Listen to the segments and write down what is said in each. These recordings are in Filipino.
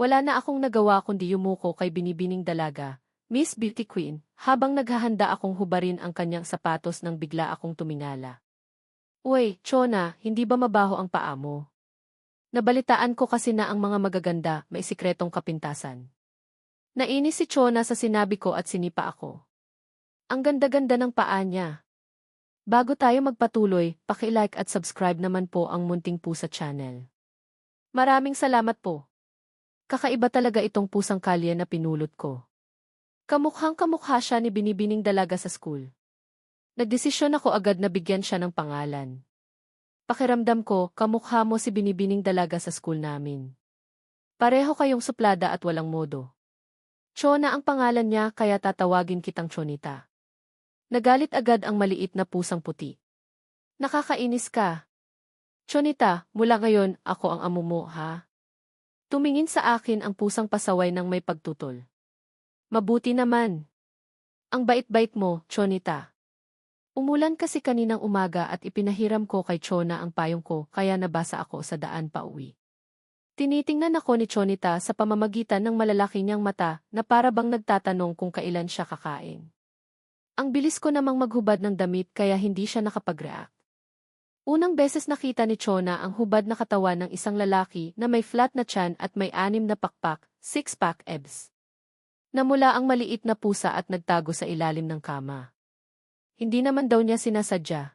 Wala na akong nagawa kundi yumuko kay Binibining Dalaga, Miss Beauty Queen, habang naghahanda akong hubarin ang kanyang sapatos nang bigla akong tumingala. Uy, Chona, hindi ba mabaho ang paa mo? Nabalitaan ko kasi na ang mga magaganda may sikretong kapintasan. Nainis si Chona sa sinabi ko at sinipa ako. Ang ganda-ganda ng paa niya. Bago tayo magpatuloy, paki-like at subscribe naman po ang Munting Pusa Channel. Maraming salamat po. Kakaiba talaga itong pusang kalye na pinulot ko. Kamukhang-kamukha siya ni Binibining Dalaga sa school. Nagdesisyon ako agad na bigyan siya ng pangalan. Pakiramdam ko, kamukha mo si Binibining Dalaga sa school namin. Pareho kayong suplada at walang modo. Chona ang pangalan niya kaya tatawagin kitang Chonita. Nagalit agad ang maliit na pusang puti. Nakakainis ka. Chonita, mula ngayon, ako ang amo mo, ha? Tumingin sa akin ang pusang pasaway ng may pagtutol. Mabuti naman. Ang bait-bait mo, Chonita. Umulan kasi kaninang umaga at ipinahiram ko kay Chona ang payong ko kaya nabasa ako sa daan pauwi. Tinitingnan ako ni Chonita sa pamamagitan ng malalaki niyang mata na para bang nagtatanong kung kailan siya kakain. Ang bilis ko namang maghubad ng damit kaya hindi siya nakapag-react. Unang beses nakita ni Chona ang hubad na katawan ng isang lalaki na may flat na tiyan at may 6 na pakpak, 6-pack abs. Namula ang maliit na pusa at nagtago sa ilalim ng kama. Hindi naman daw niya sinasadya.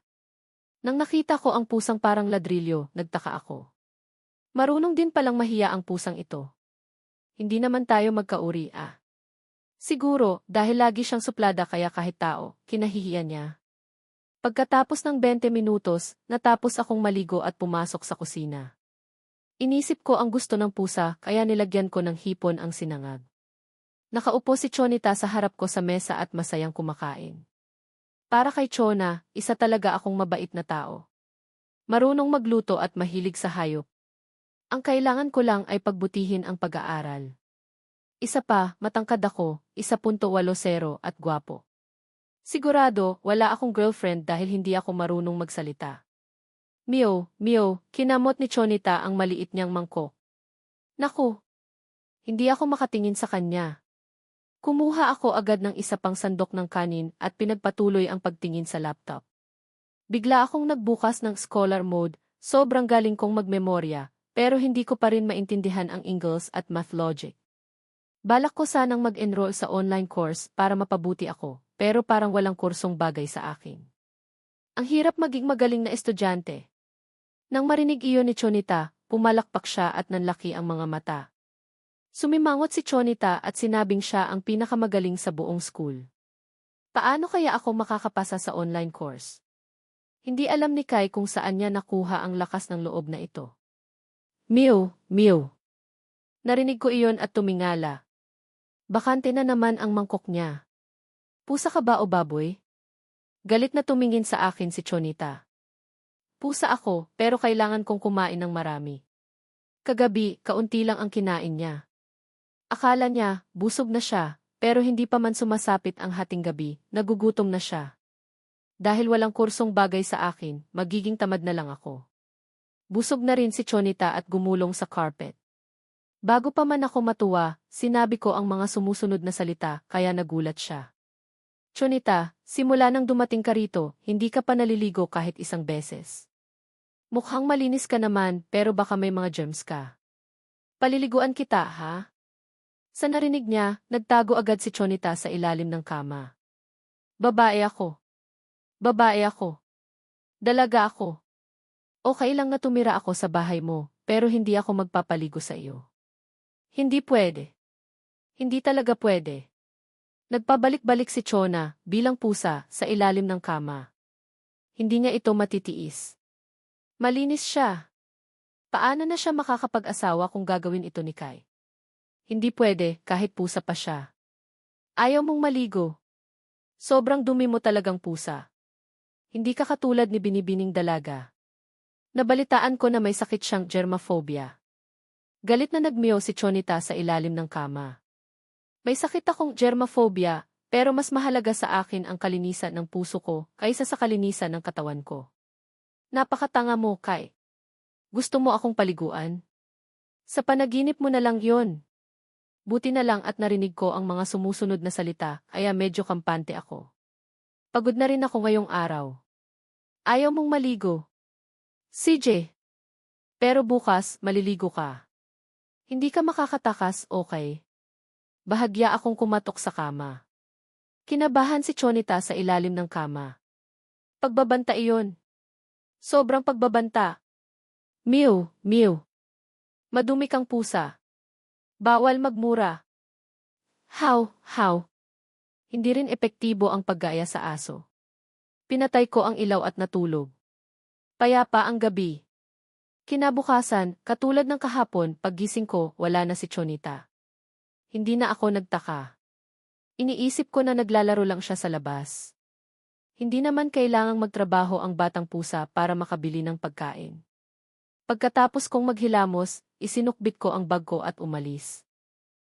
Nang nakita ko ang pusang parang ladrilyo, nagtaka ako. Marunong din palang mahiya ang pusang ito. Hindi naman tayo magkauri, ah. Siguro, dahil lagi siyang suplada kaya kahit tao, kinahihiya niya. Pagkatapos ng 20 minutos, natapos akong maligo at pumasok sa kusina. Inisip ko ang gusto ng pusa kaya nilagyan ko ng hipon ang sinangag. Nakaupo si Chonita sa harap ko sa mesa at masayang kumakain. Para kay Chona, isa talaga akong mabait na tao. Marunong magluto at mahilig sa hayop. Ang kailangan ko lang ay pagbutihin ang pag-aaral. Isa pa, matangkad ako, 1.80 at gwapo. Sigurado, wala akong girlfriend dahil hindi ako marunong magsalita. Meow, meow, kinamot ni Chonita ang maliit niyang mangkok. Naku! Hindi ako makatingin sa kanya. Kumuha ako agad ng isa pang sandok ng kanin at pinagpatuloy ang pagtingin sa laptop. Bigla akong nagbukas ng scholar mode, sobrang galing kong magmemorya, pero hindi ko pa rin maintindihan ang English at math logic. Balak ko sanang mag-enroll sa online course para mapabuti ako, pero parang walang kursong bagay sa akin. Ang hirap maging magaling na estudyante. Nang marinig iyon ni Chonita, pumalakpak siya at nanlaki ang mga mata. Sumimangot si Chonita at sinabing siya ang pinakamagaling sa buong school. Paano kaya ako makakapasa sa online course? Hindi alam ni Kai kung saan niya nakuha ang lakas ng loob na ito. Meow, meow. Narinig ko iyon at tumingala. Bakante na naman ang mangkok niya. Pusa ka ba o baboy? Galit na tumingin sa akin si Chonita. Pusa ako, pero kailangan kong kumain ng marami. Kagabi, kaunti lang ang kinain niya. Akala niya, busog na siya, pero hindi pa man sumasapit ang hating gabi, nagugutom na siya. Dahil walang kursong bagay sa akin, magiging tamad na lang ako. Busog na rin si Chonita at gumulong sa carpet. Bago pa man ako matuwa, sinabi ko ang mga sumusunod na salita, kaya nagulat siya. Chonita, simula nang dumating ka rito, hindi ka pa naliligo kahit isang beses. Mukhang malinis ka naman, pero baka may mga germs ka. Paliliguan kita, ha? Sa narinig niya, nagtago agad si Chonita sa ilalim ng kama. Babae ako. Babae ako. Dalaga ako. Okay lang na tumira ako sa bahay mo, pero hindi ako magpapaligo sa iyo. Hindi pwede. Hindi talaga pwede. Nagpabalik-balik si Chona, bilang pusa, sa ilalim ng kama. Hindi niya ito matitiis. Malinis siya. Paano na siya makakapag-asawa kung gagawin ito ni Kai? Hindi pwede, kahit pusa pa siya. Ayaw mong maligo. Sobrang dumi mo talagang pusa. Hindi ka katulad ni Binibining Dalaga. Nabalitaan ko na may sakit siyang germophobia. Galit na nagmeow si Chonita sa ilalim ng kama. May sakit akong germophobia, pero mas mahalaga sa akin ang kalinisan ng puso ko kaysa sa kalinisan ng katawan ko. Napakatanga mo, Kai. Gusto mo akong paliguan? Sa panaginip mo na lang yon. Buti na lang at narinig ko ang mga sumusunod na salita, kaya medyo kampante ako. Pagod na rin ako ngayong araw. Ayaw mong maligo. CJ. Pero bukas, maliligo ka. Hindi ka makakatakas, okay? Bahagya akong kumatok sa kama. Kinabahan si Chonita sa ilalim ng kama. Pagbabanta iyon. Sobrang pagbabanta. Mew, mew. Madumi kang pusa. Bawal magmura. How, how. Hindi rin epektibo ang paggaya sa aso. Pinatay ko ang ilaw at natulog. Payapa ang gabi. Kinabukasan, katulad ng kahapon, paggising ko, wala na si Chonita. Hindi na ako nagtaka. Iniisip ko na naglalaro lang siya sa labas. Hindi naman kailangang magtrabaho ang batang pusa para makabili ng pagkain. Pagkatapos kong maghilamos, isinukbit ko ang bag ko at umalis.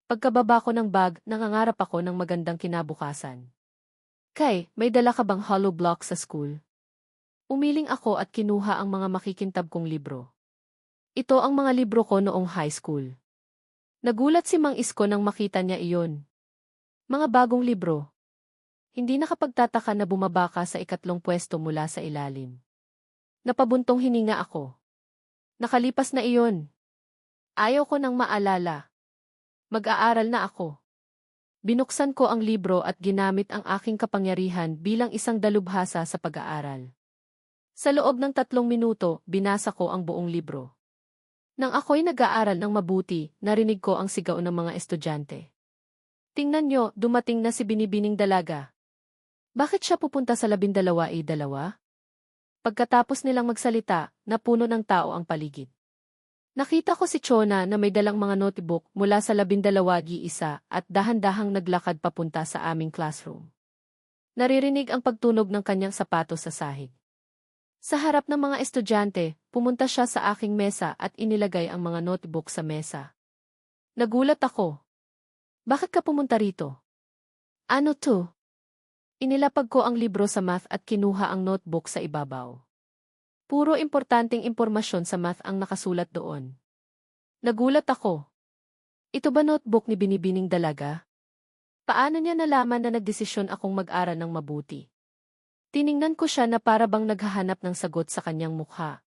Pagkababa ko ng bag, nangangarap ako ng magandang kinabukasan. Kay, may dala ka bang hollow block sa school? Umiling ako at kinuha ang mga makikintab kong libro. Ito ang mga libro ko noong high school. Nagulat si Mang Isko nang makita niya iyon. Mga bagong libro. Hindi nakapagtataka na bumaba ka sa ikatlong pwesto mula sa ilalim. Napabuntong hininga ako. Nakalipas na iyon. Ayaw ko nang maalala. Mag-aaral na ako. Binuksan ko ang libro at ginamit ang aking kapangyarihan bilang isang dalubhasa sa pag-aaral. Sa loob ng 3 minuto, binasa ko ang buong libro. Nang ako'y nag-aaral ng mabuti, narinig ko ang sigaw ng mga estudyante. Tingnan nyo, dumating na si Binibining Dalaga. Bakit siya pupunta sa 12A? Pagkatapos nilang magsalita, napuno ng tao ang paligid. Nakita ko si Chona na may dalang mga notebook mula sa 12G1 at dahan-dahang naglakad papunta sa aming classroom. Naririnig ang pagtunog ng kanyang sapatos sa sahig. Sa harap ng mga estudyante, pumunta siya sa aking mesa at inilagay ang mga notebook sa mesa. Nagulat ako. Bakit ka pumunta rito? Ano to? Inilapag ko ang libro sa math at kinuha ang notebook sa ibabaw. Puro importanteng impormasyon sa math ang nakasulat doon. Nagulat ako. Ito ba notebook ni Binibining Dalaga? Paano niya nalaman na nagdesisyon akong mag-aral ng mabuti? Tiningnan ko siya na para bang naghahanap ng sagot sa kanyang mukha.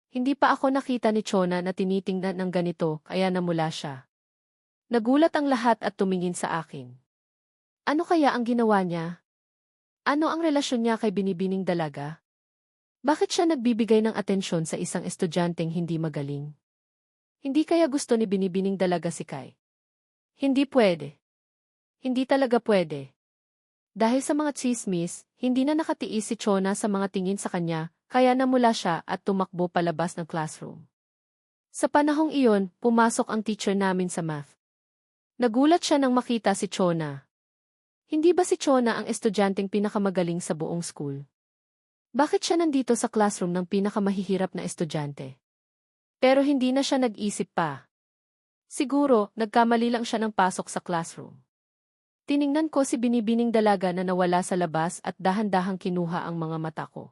Hindi pa ako nakita ni Chona na tinitingnan ng ganito kaya namula siya. Nagulat ang lahat at tumingin sa akin. Ano kaya ang ginawa niya? Ano ang relasyon niya kay Binibining Dalaga? Bakit siya nagbibigay ng atensyon sa isang estudyanteng hindi magaling? Hindi kaya gusto ni Binibining Dalaga si Kai? Hindi pwede. Hindi talaga pwede. Dahil sa mga tsismis, hindi na nakatiis si Chona sa mga tingin sa kanya, kaya namula siya at tumakbo palabas ng classroom. Sa panahong iyon, pumasok ang teacher namin sa math. Nagulat siya nang makita si Chona. Hindi ba si Chona ang estudyanteng pinakamagaling sa buong school? Bakit siya nandito sa classroom ng pinakamahihirap na estudyante? Pero hindi na siya nag-isip pa. Siguro, nagkamali lang siya ng pasok sa classroom. Tiningnan ko si Binibining Dalaga na nawala sa labas at dahan-dahang kinuha ang mga mata ko.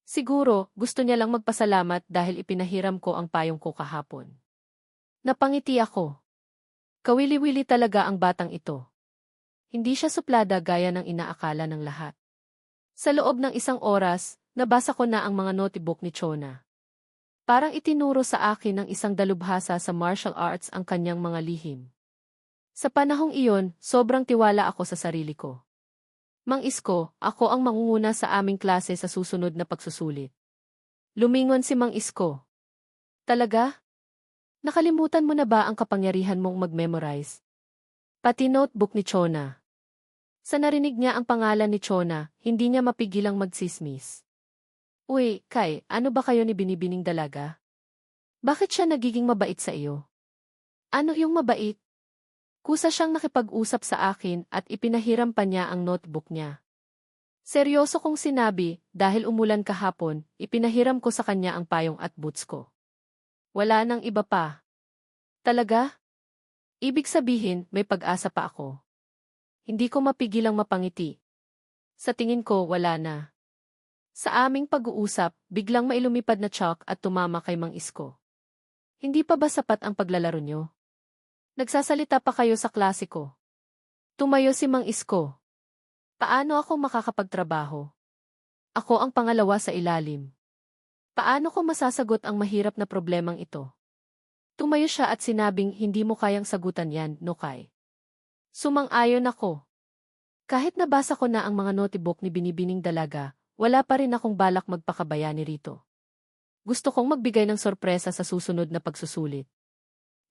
Siguro, gusto niya lang magpasalamat dahil ipinahiram ko ang payong ko kahapon. Napangiti ako. Kawili-wili talaga ang batang ito. Hindi siya suplada gaya ng inaakala ng lahat. Sa loob ng 1 oras, nabasa ko na ang mga notebook ni Chona. Parang itinuro sa akin ng isang dalubhasa sa martial arts ang kanyang mga lihim. Sa panahong iyon, sobrang tiwala ako sa sarili ko. Mang Isko, ako ang mangunguna sa aming klase sa susunod na pagsusulit. Lumingon si Mang Isko. Talaga? Nakalimutan mo na ba ang kapangyarihan mong mag-memorize? Pati notebook ni Chona. Sa narinig niya ang pangalan ni Chona, hindi niya mapigilang magsismis. Uy, Kai, ano ba kayo ni Binibining Dalaga? Bakit siya nagiging mabait sa iyo? Ano yung mabait? Kusa siyang nakipag-usap sa akin at ipinahiram pa niya ang notebook niya. Seryoso kong sinabi, dahil umulan kahapon, ipinahiram ko sa kanya ang payong at boots ko. Wala nang iba pa. Talaga? Ibig sabihin, may pag-asa pa ako. Hindi ko mapigilang mapangiti. Sa tingin ko, wala na. Sa aming pag-uusap, biglang mailumipad na chalk at tumama kay Mang Isko. Hindi pa ba sapat ang paglalaro nyo? Nagsasalita pa kayo sa klase ko. Tumayo si Mang Isko. Paano ako makakapagtrabaho? Ako ang pangalawa sa ilalim. Paano ko masasagot ang mahirap na problemang ito? Tumayo siya at sinabing hindi mo kayang sagutan yan, Nokay. Sumang-ayon ako. Kahit nabasa ko na ang mga notebook ni Binibining Dalaga, wala pa rin akong balak magpakabayani rito. Gusto kong magbigay ng sorpresa sa susunod na pagsusulit.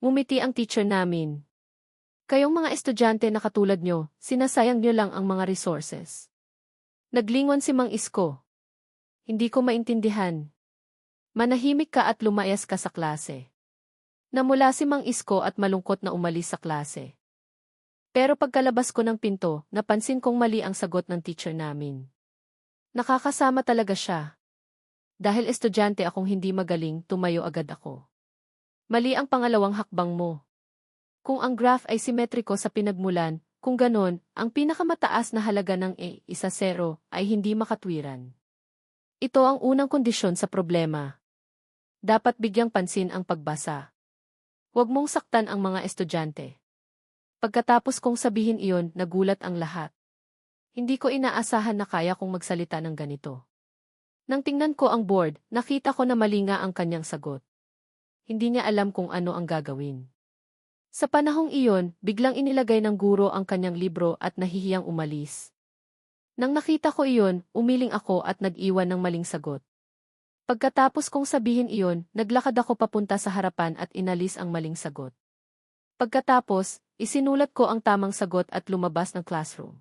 Ngumiti ang teacher namin. Kayong mga estudyante na katulad nyo, sinasayang nyo lang ang mga resources. Naglingon si Mang Isko. Hindi ko maintindihan. Manahimik ka at lumayas ka sa klase. Namula si Mang Isko at malungkot na umalis sa klase. Pero pagkalabas ko ng pinto, napansin kong mali ang sagot ng teacher namin. Nakakasama talaga siya. Dahil estudyante akong hindi magaling, tumayo agad ako. Mali ang pangalawang hakbang mo. Kung ang graph ay simetriko sa pinagmulan, kung ganon, ang pinakamataas na halaga ng A1-0 ay hindi makatwiran. Ito ang unang kondisyon sa problema. Dapat bigyang pansin ang pagbasa. Huwag mong saktan ang mga estudyante. Pagkatapos kong sabihin iyon, nagulat ang lahat. Hindi ko inaasahan na kaya kong magsalita ng ganito. Nang tingnan ko ang board, nakita ko na mali nga ang kanyang sagot. Hindi niya alam kung ano ang gagawin. Sa panahong iyon, biglang inilagay ng guro ang kanyang libro at nahihiyang umalis. Nang nakita ko iyon, umiling ako at nag-iwan ng maling sagot. Pagkatapos kong sabihin iyon, naglakad ako papunta sa harapan at inalis ang maling sagot. Pagkatapos, isinulat ko ang tamang sagot at lumabas ng classroom.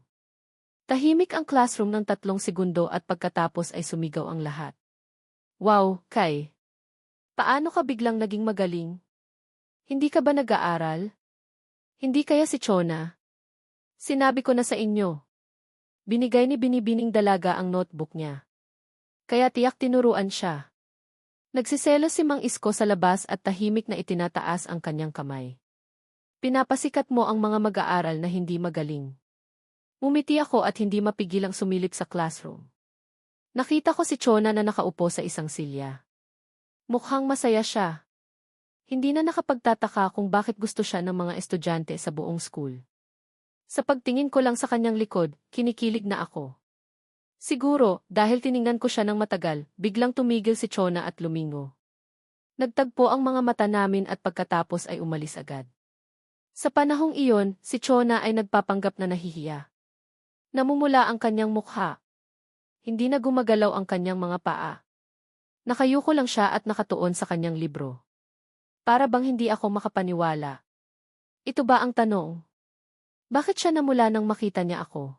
Tahimik ang classroom ng 3 segundo at pagkatapos ay sumigaw ang lahat. Wow, Kai! Paano ka biglang naging magaling? Hindi ka ba nag-aaral? Hindi kaya si Chona? Sinabi ko na sa inyo. Binigay ni Binibining Dalaga ang notebook niya. Kaya tiyak tinuruan siya. Nagsiselos si Mang Isko sa labas at tahimik na itinataas ang kanyang kamay. Pinapasikat mo ang mga mag-aaral na hindi magaling. Umiti ako at hindi mapigilang sumilip sa classroom. Nakita ko si Chona na nakaupo sa isang silya. Mukhang masaya siya. Hindi na nakapagtataka kung bakit gusto siya ng mga estudyante sa buong school. Sa pagtingin ko lang sa kanyang likod, kinikilig na ako. Siguro, dahil tiningnan ko siya ng matagal, biglang tumigil si Chona at lumingo. Nagtagpo ang mga mata namin at pagkatapos ay umalis agad. Sa panahong iyon, si Chona ay nagpapanggap na nahihiya. Namumula ang kanyang mukha. Hindi na gumagalaw ang kanyang mga paa. Nakayuko lang siya at nakatuon sa kanyang libro. Para bang hindi ako makapaniwala. Ito ba ang tanong? Bakit siya namula nang makita niya ako?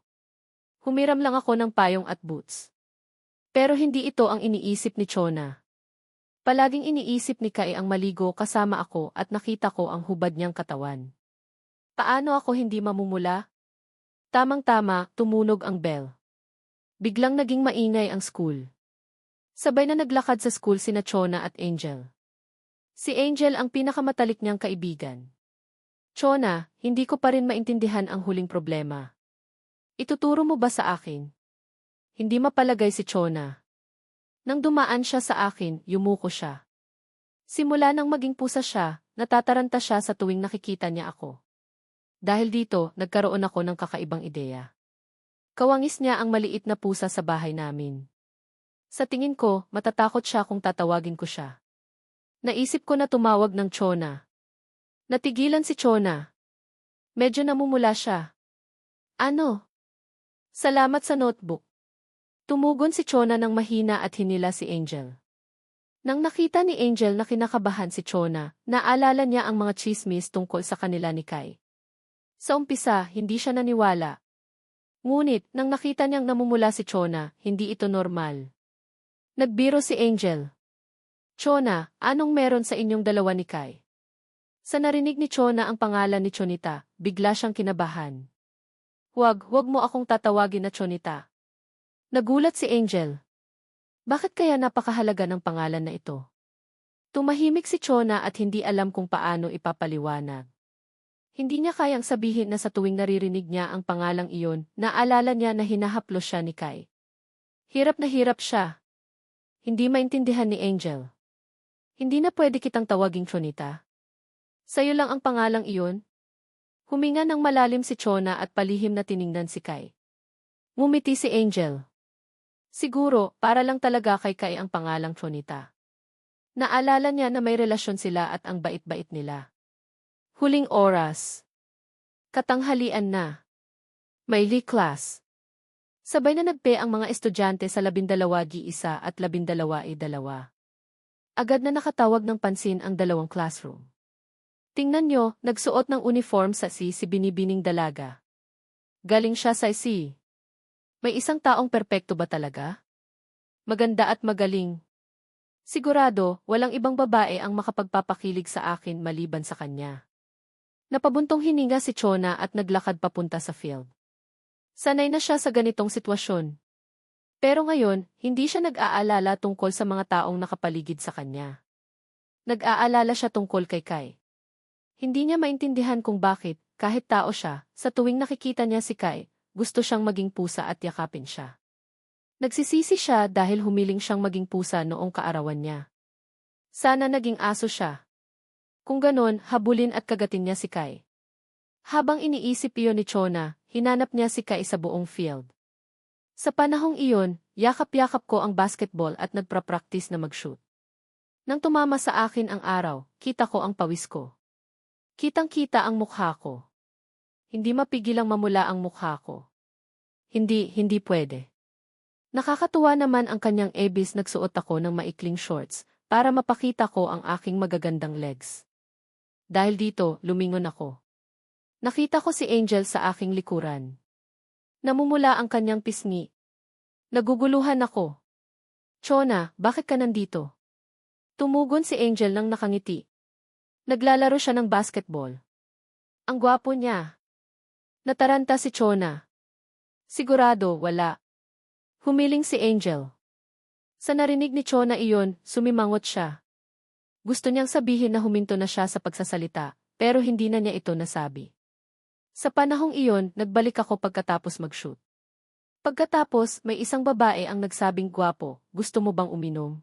Humiram lang ako ng payong at boots. Pero hindi ito ang iniisip ni Chona. Palaging iniisip ni Kai ang maligo kasama ako at nakita ko ang hubad niyang katawan. Paano ako hindi mamumula? Tamang-tama, tumunog ang bell. Biglang naging maingay ang school. Sabay na naglakad sa school sina Chona at Angel. Si Angel ang pinakamatalik niyang kaibigan. Chona, hindi ko pa rin maintindihan ang huling problema. Ituturo mo ba sa akin? Hindi mapalagay si Chona. Nang dumaan siya sa akin, yumuko siya. Simula nang maging pusa siya, natataranta siya sa tuwing nakikita niya ako. Dahil dito, nagkaroon ako ng kakaibang ideya. Kawangis niya ang maliit na pusa sa bahay namin. Sa tingin ko, matatakot siya kung tatawagin ko siya. Naisip ko na tumawag ng Chona. Natigilan si Chona. Medyo namumula siya. Ano? Salamat sa notebook. Tumugon si Chona ng mahina at hinila si Angel. Nang nakita ni Angel na kinakabahan si Chona, naalala niya ang mga chismis tungkol sa kanila ni Kai. Sa umpisa, hindi siya naniwala. Ngunit, nang nakita niyang namumula si Chona, hindi ito normal. Nagbiro si Angel. Chona, anong meron sa inyong dalawa ni Kai? Sa narinig ni Chona ang pangalan ni Chonita, bigla siyang kinabahan. Huwag mo akong tatawagin na Chonita. Nagulat si Angel. Bakit kaya napakahalaga ng pangalan na ito? Tumahimik si Chona at hindi alam kung paano ipapaliwanag. Hindi niya kayang sabihin na sa tuwing naririnig niya ang pangalang iyon, naalala niya na hinahaplos siya ni Kai. Hirap na hirap siya. Hindi maintindihan ni Angel. Hindi na pwede kitang tawaging Chonita. Sa'yo lang ang pangalang iyon? Huminga ng malalim si Chona at palihim na tiningnan si Kai. Ngumiti si Angel. Siguro, para lang talaga kay Kai ang pangalang Chonita. Naalala niya na may relasyon sila at ang bait-bait nila. Huling oras. Katanghalian na. May class. Sabay na nagpe ang mga estudyante sa 12G1 at 12E2. Agad na nakatawag ng pansin ang dalawang classroom. Tingnan nyo, nagsuot ng uniform sa si Binibining Dalaga. Galing siya sa si. May isang taong perpekto ba talaga? Maganda at magaling. Sigurado, walang ibang babae ang makapagpapakilig sa akin maliban sa kanya. Napabuntong hininga si Chona at naglakad papunta sa field. Sanay na siya sa ganitong sitwasyon. Pero ngayon, hindi siya nag-aalala tungkol sa mga taong nakapaligid sa kanya. Nag-aalala siya tungkol kay Kai. Hindi niya maintindihan kung bakit, kahit tao siya, sa tuwing nakikita niya si Kai, gusto siyang maging pusa at yakapin siya. Nagsisisi siya dahil humiling siyang maging pusa noong kaarawan niya. Sana naging aso siya. Kung ganon, habulin at kagatin niya si Kai. Habang iniisip iyon ni Chona, hinanap niya si Kai sa buong field. Sa panahong iyon, yakap-yakap ko ang basketball at nagpa-practice na mag-shoot. Nang tumama sa akin ang araw, kita ko ang pawis ko. Kitang-kita ang mukha ko. Hindi mapigilang mamula ang mukha ko. Hindi pwede. Nakakatuwa naman ang kanyang ebis nagsuot ako ng maikling shorts para mapakita ko ang aking magagandang legs. Dahil dito, lumingon ako. Nakita ko si Angel sa aking likuran. Namumula ang kanyang pisngi. Naguguluhan ako. Chona, bakit ka nandito? Tumugon si Angel nang nakangiti. Naglalaro siya ng basketball. Ang gwapo niya. Nataranta si Chona. Sigurado, wala. Humiling si Angel. Sa narinig ni Chona iyon, sumimangot siya. Gusto niyang sabihin na huminto na siya sa pagsasalita, pero hindi na niya ito nasabi. Sa panahong iyon, nagbalik ako pagkatapos mag-shoot. Pagkatapos, may isang babae ang nagsabing gwapo, gusto mo bang uminom?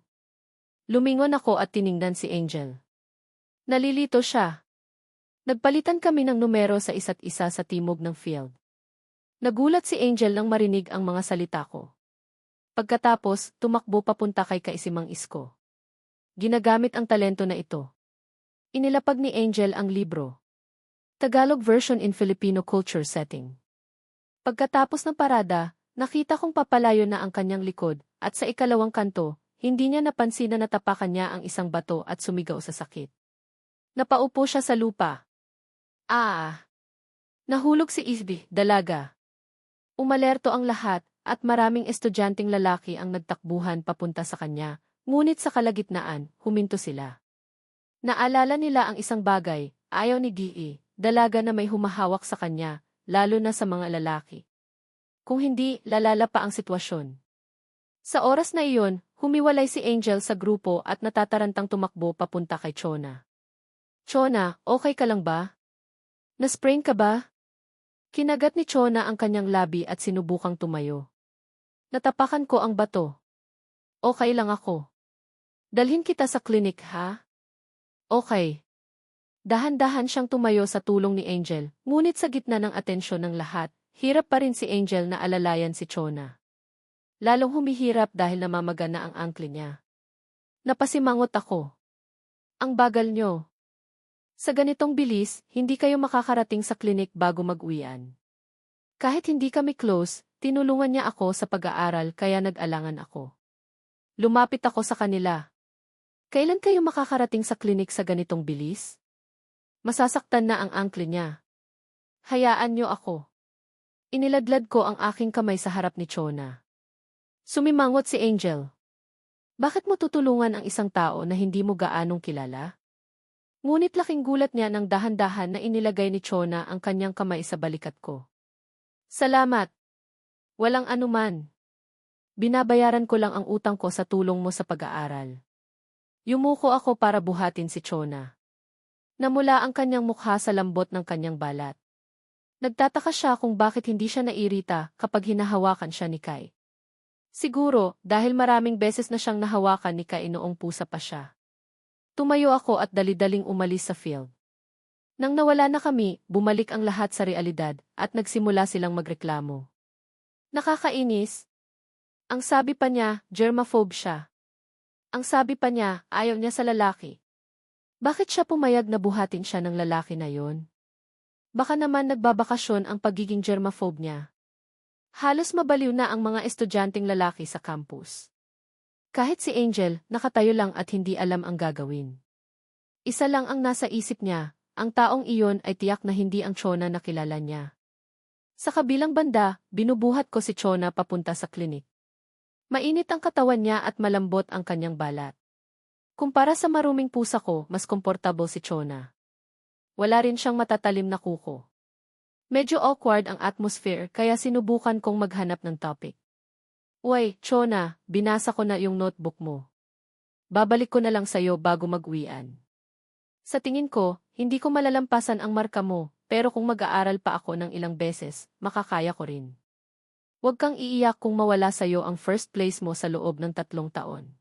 Lumingon ako at tiningnan si Angel. Nalilito siya. Nagpalitan kami ng numero sa isa't isa sa timog ng field. Nagulat si Angel nang marinig ang mga salita ko. Pagkatapos, tumakbo papunta kay Kaisimang Isko. Ginagamit ang talento na ito. Inilapag ni Angel ang libro. Tagalog version in Filipino culture setting. Pagkatapos ng parada, nakita kong papalayo na ang kanyang likod, at sa ikalawang kanto, hindi niya napansin na natapakan niya ang isang bato at sumigaw sa sakit. Napaupo siya sa lupa. Nahulog si Dalaga. Umalerto ang lahat, at maraming estudyanteng lalaki ang nagtakbuhan papunta sa kanya, ngunit sa kalagitnaan, huminto sila. Naalala nila ang isang bagay, ayaw ni Dalaga na may humahawak sa kanya, lalo na sa mga lalaki. Kung hindi, lalala pa ang sitwasyon. Sa oras na iyon, humiwalay si Angel sa grupo at natatarantang tumakbo papunta kay Chona. Chona, okay ka lang ba? Nasprain ka ba? Kinagat ni Chona ang kanyang labi at sinubukang tumayo. Natapakan ko ang bato. Okay lang ako. Dalhin kita sa klinik, ha? Okay. Dahan-dahan siyang tumayo sa tulong ni Angel, ngunit sa gitna ng atensyon ng lahat, hirap pa rin si Angel na alalayan si Chona. Lalong humihirap dahil namamaga na ang ankle niya. Napasimangot ako. Ang bagal nyo. Sa ganitong bilis, hindi kayo makakarating sa klinik bago mag-uwian. Kahit hindi kami close, tinulungan niya ako sa pag-aaral kaya nag-alangan ako. Lumapit ako sa kanila. Kailan kayo makakarating sa klinik sa ganitong bilis? Masasaktan na ang ankle niya. Hayaan niyo ako. Iniladlad ko ang aking kamay sa harap ni Chona. Sumimangot si Angel. Bakit mo tutulungan ang isang tao na hindi mo gaanong kilala? Ngunit laking gulat niya nang dahan-dahan na inilagay ni Chona ang kanyang kamay sa balikat ko. Salamat. Walang anuman. Binabayaran ko lang ang utang ko sa tulong mo sa pag-aaral. Yumuko ako para buhatin si Chona. Namula ang kanyang mukha sa lambot ng kanyang balat. Nagtataka siya kung bakit hindi siya nairita kapag hinahawakan siya ni Kai. Siguro, dahil maraming beses na siyang nahawakan ni Kai noong pusa pa siya. Tumayo ako at dali-daling umalis sa field. Nang nawala na kami, bumalik ang lahat sa realidad at nagsimula silang magreklamo. Nakakainis. Ang sabi pa niya, germaphobe siya. Ang sabi pa niya, ayaw niya sa lalaki. Bakit siya pumayag na buhatin siya ng lalaki na yon? Baka naman nagbabakasyon ang pagiging germaphobe niya. Halos mabaliw na ang mga estudyanteng lalaki sa campus. Kahit si Angel, nakatayo lang at hindi alam ang gagawin. Isa lang ang nasa isip niya, ang taong iyon ay tiyak na hindi ang Chona na kilala niya. Sa kabilang banda, binubuhat ko si Chona papunta sa klinik. Mainit ang katawan niya at malambot ang kanyang balat. Kumpara sa maruming pusa ko, mas komportable si Chona. Wala rin siyang matatalim na kuko. Medyo awkward ang atmosphere kaya sinubukan kong maghanap ng topic. Uy, Chona, binasa ko na yung notebook mo. Babalik ko na lang sa'yo bago mag-uwian. Sa tingin ko, hindi ko malalampasan ang marka mo, pero kung mag-aaral pa ako ng ilang beses, makakaya ko rin. Huwag kang iiyak kung mawala sa'yo ang first place mo sa loob ng 3 taon.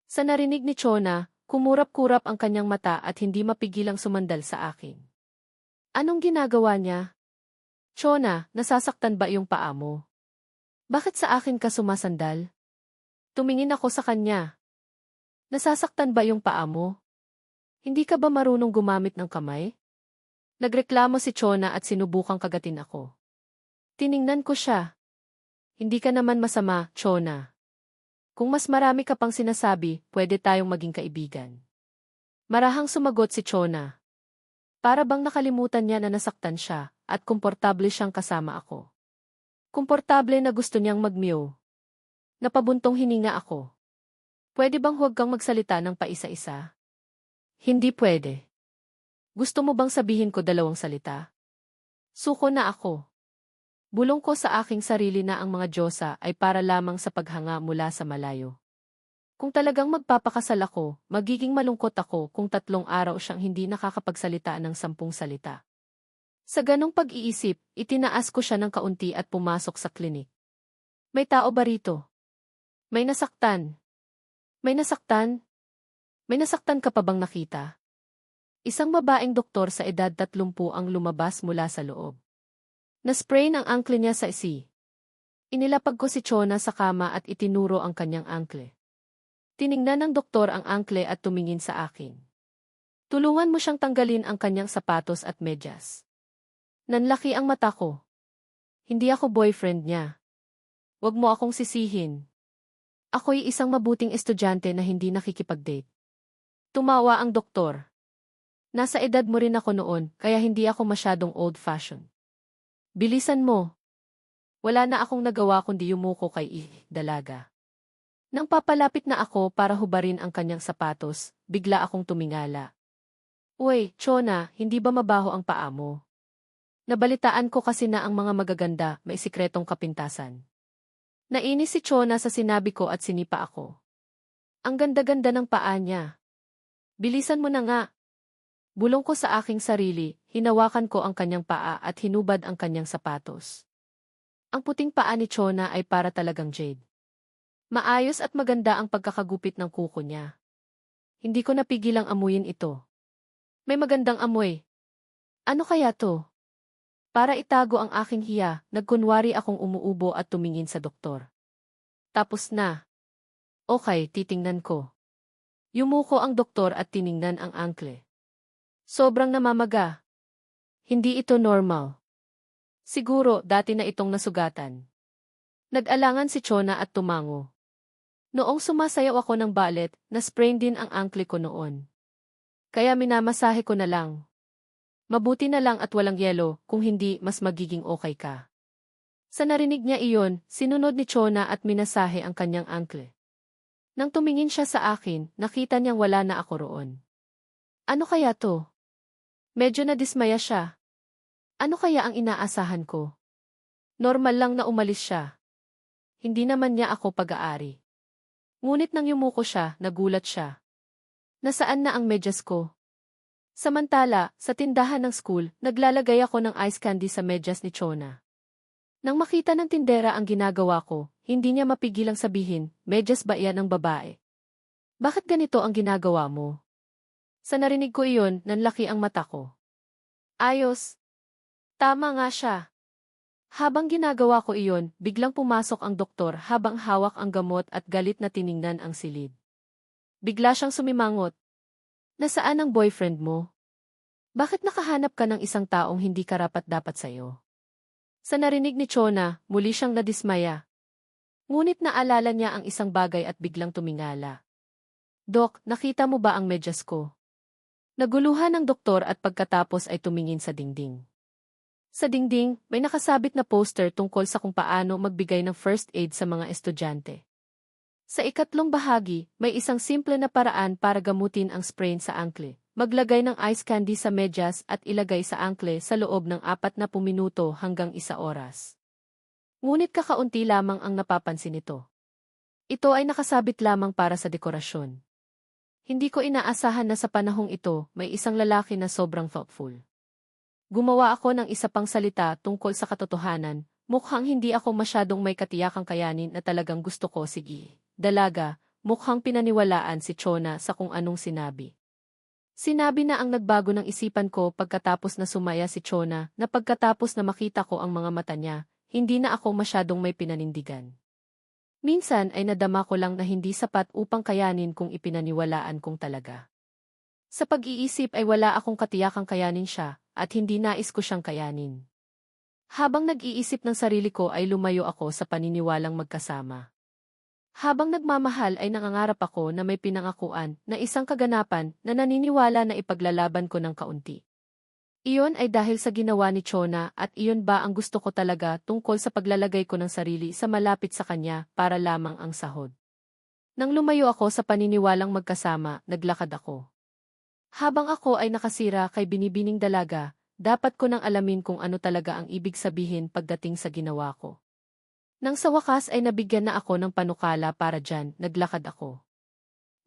Sa narinig ni Chona, kumurap-kurap ang kanyang mata at hindi mapigilang sumandal sa akin. Anong ginagawa niya? Chona, nasasaktan ba iyong paa mo? Bakit sa akin ka sumasandal? Tumingin ako sa kanya. Nasasaktan ba iyong paa mo? Hindi ka ba marunong gumamit ng kamay? Nagreklamo si Chona at sinubukang kagatin ako. Tiningnan ko siya. Hindi ka naman masama, Chona. Kung mas marami ka pang sinasabi, pwede tayong maging kaibigan. Marahang sumagot si Chona. Para bang nakalimutan niya na nasaktan siya, at komportable siyang kasama ako. Komportable na gusto niyang mag-mew. Napabuntong hininga ako. Pwede bang huwag kang magsalita ng paisa-isa? Hindi pwede. Gusto mo bang sabihin ko 2 salita? Suko na ako. Bulong ko sa aking sarili na ang mga Diyosa ay para lamang sa paghanga mula sa malayo. Kung talagang magpapakasal ako, magiging malungkot ako kung 3 araw siyang hindi nakakapagsalita ng 10 salita. Sa ganong pag-iisip, itinaas ko siya ng kaunti at pumasok sa klinik. May tao ba rito? May nasaktan? May nasaktan? May nasaktan ka pa bang nakita? Isang babaeng doktor sa edad 30 ang lumabas mula sa loob. Nasprain ang ankle niya sa Inilapag ko si Chona sa kama at itinuro ang kanyang ankle. Tiningnan ng doktor ang ankle at tumingin sa akin. Tulungan mo siyang tanggalin ang kanyang sapatos at medyas. Nanlaki ang mata ko. Hindi ako boyfriend niya. Huwag mo akong sisihin. Ako'y isang mabuting estudyante na hindi nakikipag-date. Tumawa ang doktor. Nasa edad mo rin ako noon, kaya hindi ako masyadong old-fashioned. Bilisan mo. Wala na akong nagawa kundi yumuko kay dalaga. Nang papalapit na ako para hubarin ang kanyang sapatos, bigla akong tumingala. Uy, Chona, hindi ba mabaho ang paa mo? Nabalitaan ko kasi na ang mga magaganda may sikretong kapintasan. Nainis si Chona sa sinabi ko at sinipa ako. Ang ganda-ganda ng paa niya. Bilisan mo na nga. Bulong ko sa aking sarili, hinawakan ko ang kanyang paa at hinubad ang kanyang sapatos. Ang puting paa ni Chona ay para talagang jade. Maayos at maganda ang pagkakagupit ng kuko niya. Hindi ko napigilang amuyin ito. May magandang amoy. Ano kaya to? Para itago ang aking hiya, nagkunwari akong umuubo at tumingin sa doktor. Tapos na. Okay, titingnan ko. Yumuko ang doktor at tiningnan ang ankle. Sobrang namamaga. Hindi ito normal. Siguro, dati na itong nasugatan. Nag-alangan si Chona at tumango. Noong sumasayaw ako ng ballet, na-sprain din ang ankle ko noon. Kaya minamasahe ko na lang. Mabuti na lang at walang yelo, kung hindi, mas magiging okay ka. Sa narinig niya iyon, sinunod ni Chona at minasahe ang kanyang ankle. Nang tumingin siya sa akin, nakita niyang wala na ako roon. Ano kaya to? Medyo nadismaya siya. Ano kaya ang inaasahan ko? Normal lang na umalis siya. Hindi naman niya ako pag-aari. Ngunit nang yumuko siya, nagulat siya. Nasaan na ang medyas ko? Samantala, sa tindahan ng school, naglalagay ako ng ice candy sa medyas ni Chona. Nang makita ng tindera ang ginagawa ko, hindi niya mapigilang sabihin, medyas ba iyan ng babae? Bakit ganito ang ginagawa mo? Sa narinig ko iyon, nanlaki ang mata ko. Ayos. Tama nga siya. Habang ginagawa ko iyon, biglang pumasok ang doktor habang hawak ang gamot at galit na tiningnan ang silid. Bigla siyang sumimangot. Nasaan ang boyfriend mo? Bakit nakahanap ka ng isang taong hindi karapat-dapat sa'yo? Sa narinig ni Chona, muli siyang nadismaya. Ngunit naalala niya ang isang bagay at biglang tumingala. Dok, nakita mo ba ang medyas ko? Naguluhan ng doktor at pagkatapos ay tumingin sa dingding. Sa dingding, may nakasabit na poster tungkol sa kung paano magbigay ng first aid sa mga estudyante. Sa ikatlong bahagi, may isang simple na paraan para gamutin ang sprain sa ankle. Maglagay ng ice candy sa medyas at ilagay sa ankle sa loob ng 40 minuto hanggang 1 oras. Ngunit kakaunti lamang ang napapansin nito. Ito ay nakasabit lamang para sa dekorasyon. Hindi ko inaasahan na sa panahong ito, may isang lalaki na sobrang thoughtful. Gumawa ako ng isa pang salita tungkol sa katotohanan, mukhang hindi ako masyadong may katiyakang kayanin na talagang gusto ko sige. Dalaga, mukhang pinaniwalaan si Chona sa kung anong sinabi. Sinabi na ang nagbago ng isipan ko pagkatapos na sumaya si Chona na pagkatapos na makita ko ang mga mata niya, hindi na ako masyadong may pinanindigan. Minsan ay nadama ko lang na hindi sapat upang kayanin kung ipinaniwalaan kong talaga. Sa pag-iisip ay wala akong katiyakang kayanin siya, at hindi nais ko siyang kayanin. Habang nag-iisip ng sarili ko ay lumayo ako sa paniniwalang magkasama. Habang nagmamahal ay nangangarap ako na may pinangakuan na isang kaganapan na naniniwala na ipaglalaban ko ng kaunti. Iyon ay dahil sa ginawa ni Chona at iyon ba ang gusto ko talaga tungkol sa paglalagay ko ng sarili sa malapit sa kanya para lamang ang sahod. Nang lumayo ako sa paniniwalang magkasama, naglakad ako. Habang ako ay nakasira kay binibining dalaga, dapat ko nang alamin kung ano talaga ang ibig sabihin pagdating sa ginawa ko. Nang sa wakas ay nabigyan na ako ng panukala para dyan, naglakad ako.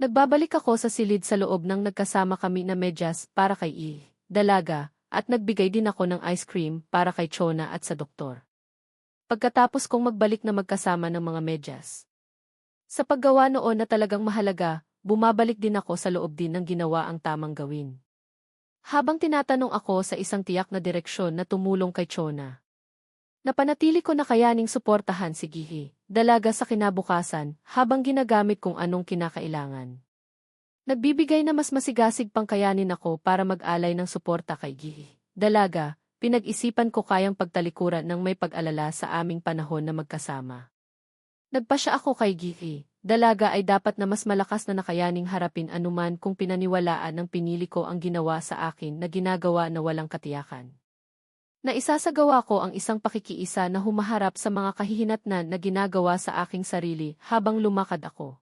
Nagbabalik ako sa silid sa loob ng nagkasama kami na medyas para kay dalaga, at nagbigay din ako ng ice cream para kay Chona at sa doktor. Pagkatapos kong magbalik na magkasama ng mga medyas. Sa paggawa noon na talagang mahalaga, bumabalik din ako sa loob din ng ginawa ang tamang gawin. Habang tinatanong ako sa isang tiyak na direksyon na tumulong kay Chona. Napanatili ko na kayaning suportahan si Gihi, dalaga sa kinabukasan, habang ginagamit kung anong kinakailangan. Nagbibigay na mas masigasig pang kayanin ako para mag-alay ng suporta kay Gihi. Dalaga, pinag-isipan ko kayang pagtalikuran ng may pag-alala sa aming panahon na magkasama. Nagpasya ako kay Gihi. Dalaga ay dapat na mas malakas na nakayaning harapin anuman kung pinaniwalaan ng pinili ko ang ginawa sa akin na ginagawa na walang katiyakan. Naisasagawa ko ang isang pakikiisa na humaharap sa mga kahihinatnan na ginagawa sa aking sarili habang lumakad ako.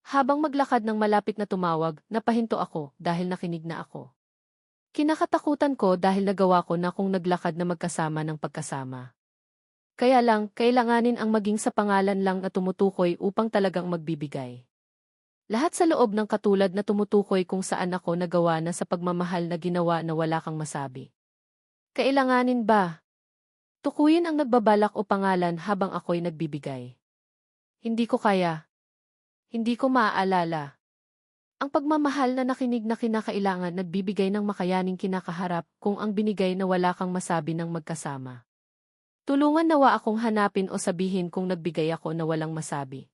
Habang maglakad ng malapit na tumawag, napahinto ako dahil nakinig na ako. Kinakatakutan ko dahil nagawa ko na kung naglakad na magkasama ng pagkasama. Kaya lang, kailanganin ang maging sa pangalan lang na tumutukoy upang talagang magbibigay. Lahat sa loob ng katulad na tumutukoy kung saan ako nagawa na sa pagmamahal na ginawa na wala kang masabi. Kailanganin ba? Tukuyin ang nagbabalak o pangalan habang ako'y nagbibigay. Hindi ko kaya. Hindi ko maaalala. Ang pagmamahal na nakinig na kinakailangan nagbibigay ng makayaning kinakaharap kung ang binigay na wala kang masabi ng magkasama. Tulungan nawa akong hanapin o sabihin kung nagbigay ako na walang masabi.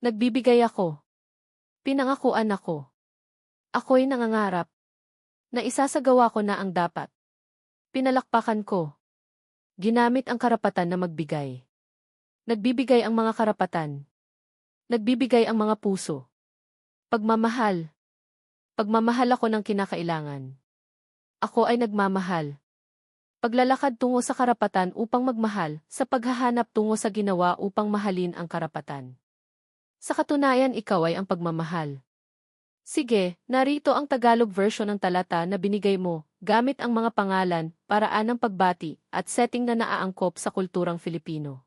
Nagbibigay ako. Pinangakuan ako. Ako'y nangangarap. Na isasagawa ko na ang dapat. Pinalakpakan ko. Ginamit ang karapatan na magbigay. Nagbibigay ang mga karapatan. Nagbibigay ang mga puso. Pagmamahal. Pagmamahal ako ng kinakailangan. Ako ay nagmamahal. Paglalakad tungo sa karapatan upang magmahal, sa paghahanap tungo sa ginawa upang mahalin ang karapatan. Sa katunayan ikaw ay ang pagmamahal. Sige, narito ang Tagalog version ng talata na binigay mo, gamit ang mga pangalan, paraan ng pagbati, at setting na naaangkop sa kulturang Filipino.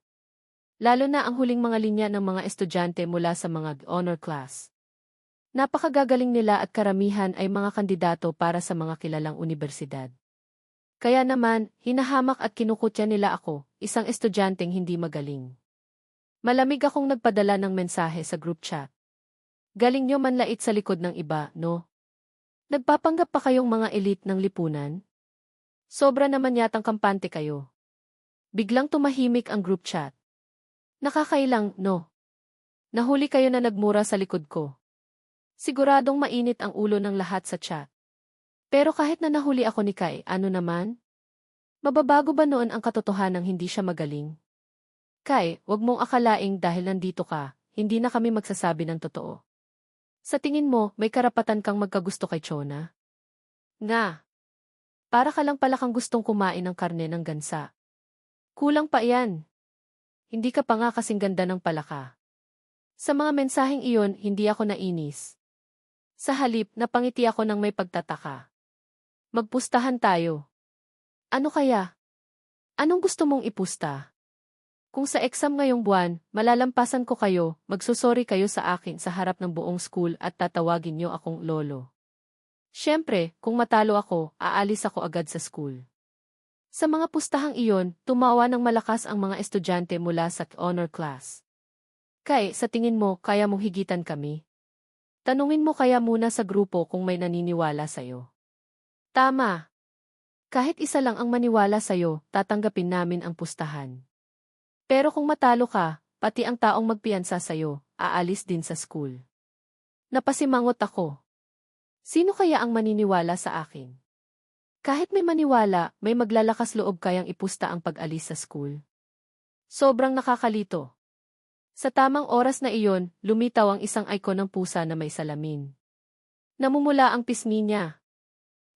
Lalo na ang huling mga linya ng mga estudyante mula sa mga honor class. Napakagagaling nila at karamihan ay mga kandidato para sa mga kilalang universidad. Kaya naman, hinahamak at kinukutya nila ako, isang estudyanteng hindi magaling. Malamig akong nagpadala ng mensahe sa group chat. Galing nyo manlait sa likod ng iba, no? Nagpapanggap pa kayong mga elite ng lipunan? Sobra naman yatang kampante kayo. Biglang tumahimik ang group chat. Nakakailang, no? Nahuli kayo na nagmura sa likod ko. Siguradong mainit ang ulo ng lahat sa chat. Pero kahit na nahuli ako ni Kai, ano naman? Mababago ba noon ang katotohanang hindi siya magaling? Kai, wag mong akalaing dahil nandito ka, hindi na kami magsasabi ng totoo. Sa tingin mo, may karapatan kang magkagusto kay Chona? Nga. Para ka lang pala kang gustong kumain ng karne ng gansa. Kulang pa yan. Hindi ka pa nga kasing ganda ng palaka. Sa mga mensaheng iyon, hindi ako nainis. Sa halip, napangiti ako ng may pagtataka. Magpustahan tayo. Ano kaya? Anong gusto mong ipusta? Kung sa exam ngayong buwan, malalampasan ko kayo, magsusorry kayo sa akin sa harap ng buong school at tatawagin niyo akong lolo. Siyempre, kung matalo ako, aalis ako agad sa school. Sa mga pustahang iyon, tumawa ng malakas ang mga estudyante mula sa honor class. Kai, sa tingin mo, kaya mong higitan kami? Tanungin mo kaya muna sa grupo kung may naniniwala sa'yo. Tama. Kahit isa lang ang maniwala sa'yo, tatanggapin namin ang pustahan. Pero kung matalo ka, pati ang taong magpiyansa sa'yo, aalis din sa school. Napasimangot ako. Sino kaya ang maniniwala sa akin? Kahit may maniwala, may maglalakas loob kayang ipusta ang pag-alis sa school. Sobrang nakakalito. Sa tamang oras na iyon, lumitaw ang isang icon ng pusa na may salamin. Namumula ang pisngi niya.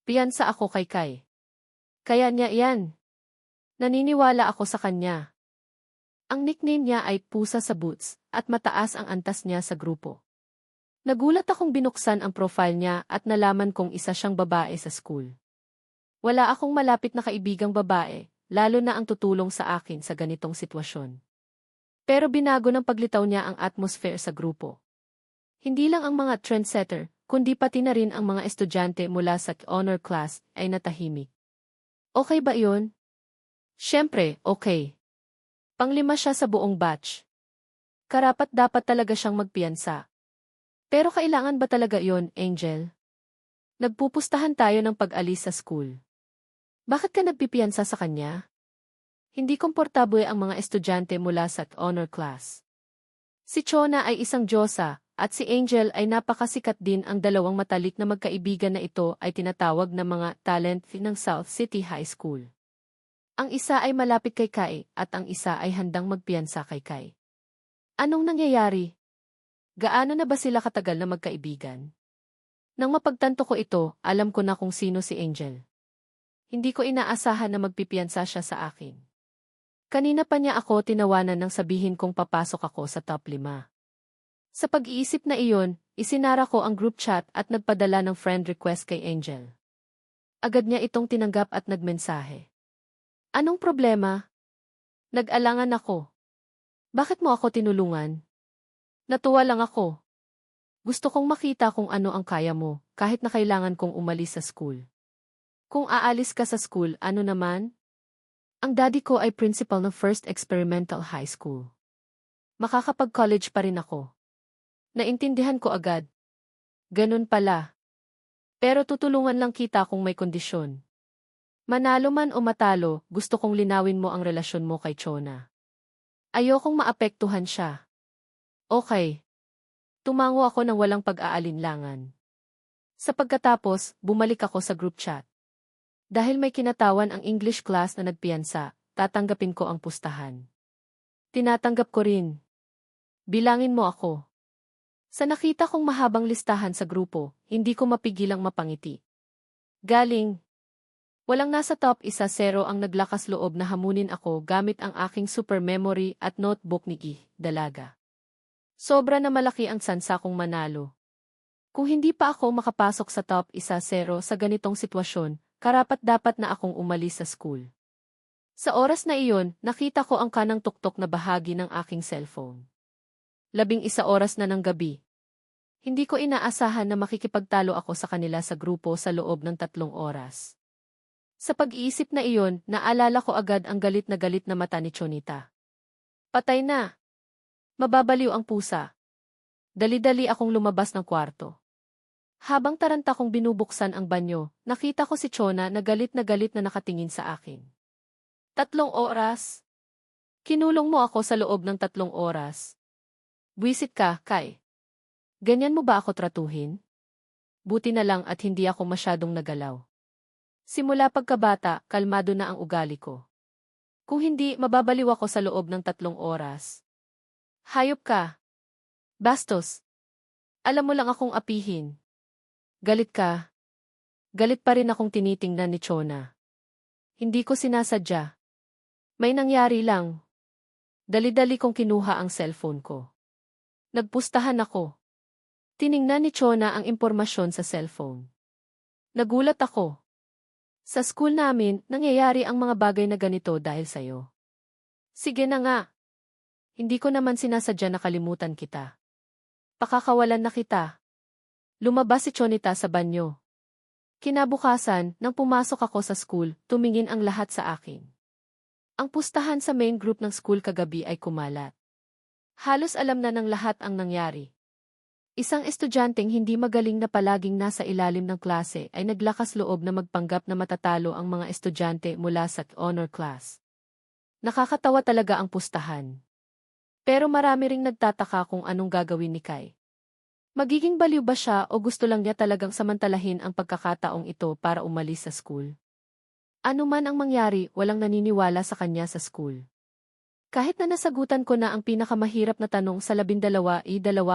Piyansa ako kay Kai. Kaya niya yan. Naniniwala ako sa kanya. Ang nickname niya ay Pusa sa Boots, at mataas ang antas niya sa grupo. Nagulat akong binuksan ang profile niya at nalaman kong isa siyang babae sa school. Wala akong malapit na kaibigang babae, lalo na ang tutulong sa akin sa ganitong sitwasyon. Pero binago ng paglitaw niya ang atmosphere sa grupo. Hindi lang ang mga trendsetter, kundi pati na rin ang mga estudyante mula sa honor class ay natahimik. Okay ba yun? Siyempre, okay. Panglima siya sa buong batch. Karapat-dapat talaga siyang magpiyansa. Pero kailangan ba talaga yon, Angel? Nagpupustahan tayo ng pag-alis sa school. Bakit ka nagpipiyansa sa kanya? Hindi komportable ang mga estudyante mula sa honor class. Si Chona ay isang diyosa, at si Angel ay napakasikat din. Ang dalawang matalik na magkaibigan na ito ay tinatawag na mga talent ng South City High School. Ang isa ay malapit kay Kai, at ang isa ay handang magpiyansa kay Kai. Anong nangyayari? Gaano na ba sila katagal na magkaibigan? Nang mapagtanto ko ito, alam ko na kung sino si Angel. Hindi ko inaasahan na magpipiyansa siya sa akin. Kanina pa niya ako tinawanan nang sabihin kong papasok ako sa top 5. Sa pag-iisip na iyon, isinara ko ang group chat at nagpadala ng friend request kay Angel. Agad niya itong tinanggap at nagmensahe. Anong problema? Nag-alangan ako. Bakit mo ako tinulungan? Natuwa lang ako. Gusto kong makita kung ano ang kaya mo, kahit na kailangan kong umalis sa school. Kung aalis ka sa school, ano naman? Ang daddy ko ay principal ng First Experimental High School. Makakapag-college pa rin ako. Naintindihan ko agad. Ganun pala. Pero tutulungan lang kita kung may kondisyon. Manalo man o matalo, gusto kong linawin mo ang relasyon mo kay Chona. Ayokong maapektuhan siya. Okay. Tumango ako ng walang pag-aalinlangan. Sa pagkatapos, bumalik ako sa group chat. Dahil may kinatawan ang English class na nagpiyansa, tatanggapin ko ang pustahan. Tinatanggap ko rin. Bilangin mo ako. Sa nakita kong mahabang listahan sa grupo, hindi ko mapigilang mapangiti. Galing. Walang nasa top 1-0 ang naglakas loob na hamunin ako gamit ang aking super memory at notebook ni Dalaga. Sobra na malaki ang tsansa kong manalo. Kung hindi pa ako makapasok sa top 1-0 sa ganitong sitwasyon, karapat-dapat na akong umalis sa school. Sa oras na iyon, nakita ko ang kanang tuktok na bahagi ng aking cellphone. 11 oras na ng gabi. Hindi ko inaasahan na makikipagtalo ako sa kanila sa grupo sa loob ng 3 oras. Sa pag-iisip na iyon, naalala ko agad ang galit na mata ni Chonita. Patay na. Mababaliw ang pusa. Dali-dali akong lumabas ng kwarto. Habang taranta kong binubuksan ang banyo, nakita ko si Chona na galit na nakatingin sa akin. 3 oras? Kinulong mo ako sa loob ng 3 oras. Buwisit ka, Kai. Ganyan mo ba ako tratuhin? Buti na lang at hindi ako masyadong nagalaw. Simula pagkabata, kalmado na ang ugali ko. Kung hindi, mababaliw ako sa loob ng 3 oras. Hayop ka. Bastos. Alam mo lang akong apihin. Galit ka. Galit pa rin akong tinitingnan ni Chona. Hindi ko sinasadya. May nangyari lang. Dali-dali kong kinuha ang cellphone ko. Nagpustahan ako. Tiningnan ni Chona ang impormasyon sa cellphone. Nagulat ako. Sa school namin, nangyayari ang mga bagay na ganito dahil sa'yo. Sige na nga. Hindi ko naman sinasadya na kalimutan kita. Pakakawalan na kita. Lumabas si Chonita sa banyo. Kinabukasan, nang pumasok ako sa school, tumingin ang lahat sa akin. Ang pustahan sa main group ng school kagabi ay kumalat. Halos alam na ng lahat ang nangyari. Isang estudyanteng hindi magaling na palaging nasa ilalim ng klase ay naglakas loob na magpanggap na matatalo ang mga estudyante mula sa honor class. Nakakatawa talaga ang pustahan. Pero marami ring nagtataka kung anong gagawin ni Kai. Magiging baliw ba siya o gusto lang niya talagang samantalahin ang pagkakataong ito para umalis sa school? Ano man ang mangyari, walang naniniwala sa kanya sa school. Kahit na nasagutan ko na ang pinakamahirap na tanong sa 12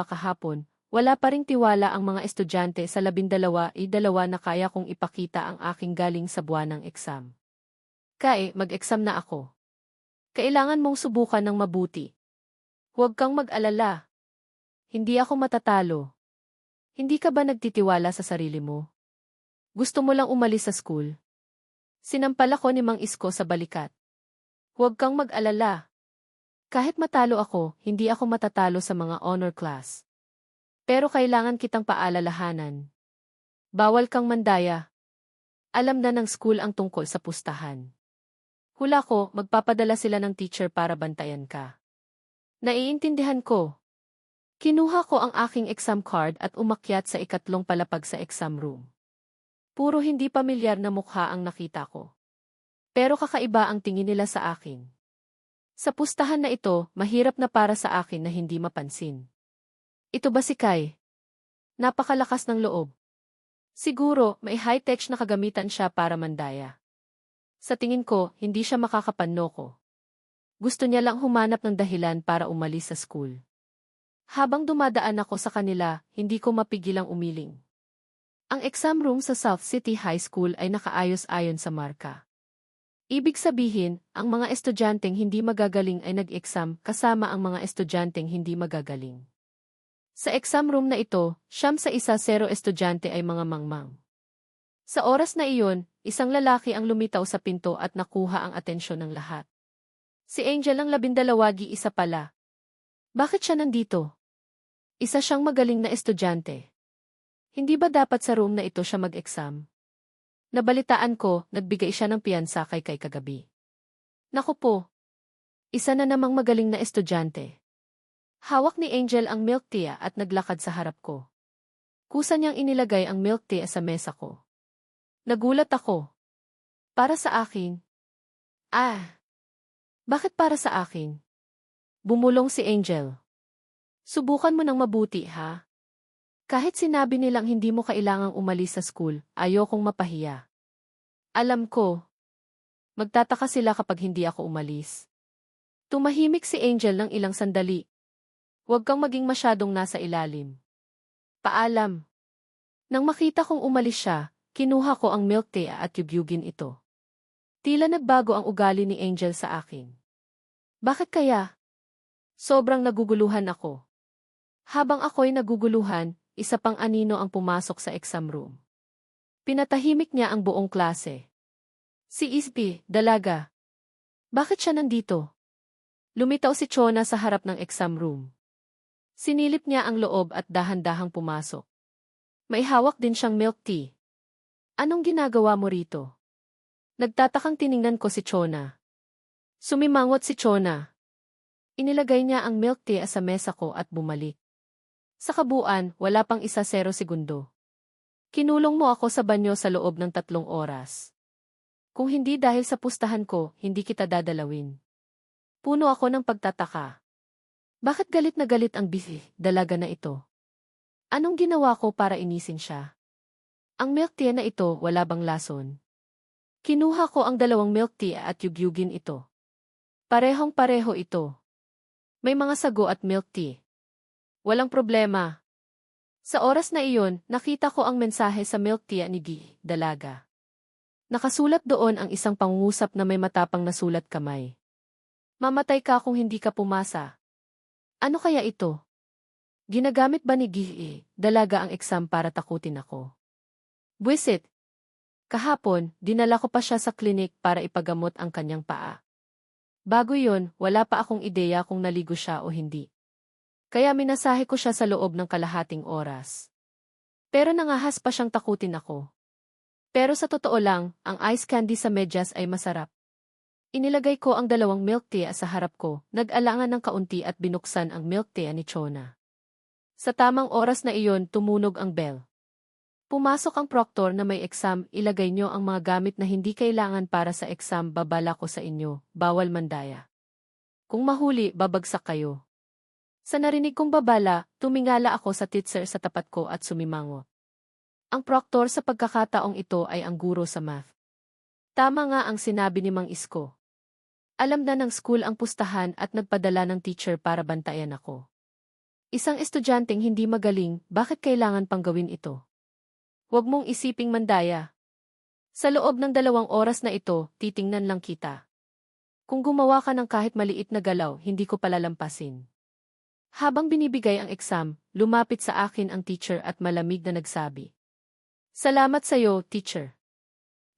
kahapon, wala pa ring tiwala ang mga estudyante sa 12 na kaya kong ipakita ang aking galing sa buwan ng exam. Kai, mag-exam na ako. Kailangan mong subukan ng mabuti. Huwag kang mag-alala. Hindi ako matatalo. Hindi ka ba nagtitiwala sa sarili mo? Gusto mo lang umalis sa school? Sinampal ako ni Mang Isko sa balikat. Huwag kang mag-alala. Kahit matalo ako, hindi ako matatalo sa mga honor class. Pero kailangan kitang paalalahanan. Bawal kang mandaya. Alam na ng school ang tungkol sa pustahan. Hula ko, magpapadala sila ng teacher para bantayan ka. Naiintindihan ko. Kinuha ko ang aking exam card at umakyat sa 2 palapag sa exam room. Puro hindi pamilyar na mukha ang nakita ko. Pero kakaiba ang tingin nila sa akin. Sa pustahan na ito, mahirap na para sa akin na hindi mapansin. Ito ba si Kai? Napakalakas ng loob. Siguro, may high-tech na kagamitan siya para mandaya. Sa tingin ko, hindi siya makakapanno ko. Gusto niya lang humanap ng dahilan para umalis sa school. Habang dumadaan ako sa kanila, hindi ko mapigilang umiling. Ang exam room sa South City High School ay nakaayos-ayon sa marka. Ibig sabihin, ang mga estudyanteng hindi magagaling ay nag-exam kasama ang mga estudyanteng hindi magagaling. Sa exam room na ito, 9-1 0 estudyante ay mga mangmang. Sa oras na iyon, isang lalaki ang lumitaw sa pinto at nakuha ang atensyon ng lahat. Si Angel ang 12 isa pala. Bakit siya nandito? Isa siyang magaling na estudyante. Hindi ba dapat sa room na ito siya mag-exam? Nabalitaan ko, nagbigay siya ng piyansa kay kagabi. Naku po. Isa na namang magaling na estudyante. Hawak ni Angel ang milk tea at naglakad sa harap ko. Kusa niyang inilagay ang milk tea sa mesa ko. Nagulat ako. Para sa akin? Bakit para sa akin? Bumulong si Angel. Subukan mo ng mabuti, ha? Kahit sinabi nilang hindi mo kailangang umalis sa school, ayokong mapahiya. Alam ko. Magtataka sila kapag hindi ako umalis. Tumahimik si Angel ng ilang sandali. Huwag kang maging masyadong nasa ilalim. Paalam. Nang makita kong umalis siya, kinuha ko ang milk tea at yugyugin ito. Tila nagbago ang ugali ni Angel sa akin. Bakit kaya? Sobrang naguguluhan ako. Habang ako'y naguguluhan, isa pang anino ang pumasok sa exam room. Pinatahimik niya ang buong klase. Si Isby, dalaga. Bakit siya nandito? Lumitaw si Chona sa harap ng exam room. Sinilip niya ang loob at dahan-dahang pumasok. May hawak din siyang milk tea. Anong ginagawa mo rito? Nagtatakang tiningnan ko si Chona. Sumimangot si Chona. Inilagay niya ang milk tea sa mesa ko at bumalik. Sa kabuuan, wala pang 10 segundo. Kinulong mo ako sa banyo sa loob ng 3 oras. Kung hindi dahil sa pustahan ko, hindi kita dadalawin. Puno ako ng pagtataka. Bakit galit na galit ang dalaga na ito? Anong ginawa ko para inisin siya? Ang milk tea na ito wala bang lason? Kinuha ko ang 2 milk tea at yugyugin ito. Parehong-pareho ito. May mga sago at milk tea. Walang problema. Sa oras na iyon, nakita ko ang mensahe sa milk tea ni dalaga. Nakasulat doon ang isang pangungusap na may matapang na sulat kamay. Mamatay ka kung hindi ka pumasa. Ano kaya ito? Ginagamit ba ni dalaga ang exam para takutin ako? Buwisit. Kahapon, dinala ko pa siya sa klinik para ipagamot ang kanyang paa. Bago yon, wala pa akong ideya kung naligo siya o hindi. Kaya minasahe ko siya sa loob ng kalahating oras. Pero nangahas pa siyang takutin ako. Pero sa totoo lang, ang ice candy sa medyas ay masarap. Inilagay ko ang 2 milk tea sa harap ko, nag-alangan ng kaunti at binuksan ang milk tea ni Chona. Sa tamang oras na iyon, tumunog ang bell. Pumasok ang proctor na may exam, ilagay nyo ang mga gamit na hindi kailangan para sa exam, babala ko sa inyo, bawal mandaya. Kung mahuli, babagsak kayo. Sa narinig kong babala, tumingala ako sa teacher sa tapat ko at sumimangot. Ang proctor sa pagkakataong ito ay ang guro sa math. Tama nga ang sinabi ni Mang Isko. Alam na ng school ang pustahan at nagpadala ng teacher para bantayan ako. Isang estudyanteng hindi magaling, bakit kailangan pang gawin ito? Huwag mong isiping mandaya. Sa loob ng 2 oras na ito, titingnan lang kita. Kung gumawa ka ng kahit maliit na galaw, hindi ko palalampasin. Habang binibigay ang exam, lumapit sa akin ang teacher at malamig na nagsabi. Salamat sa'yo, teacher.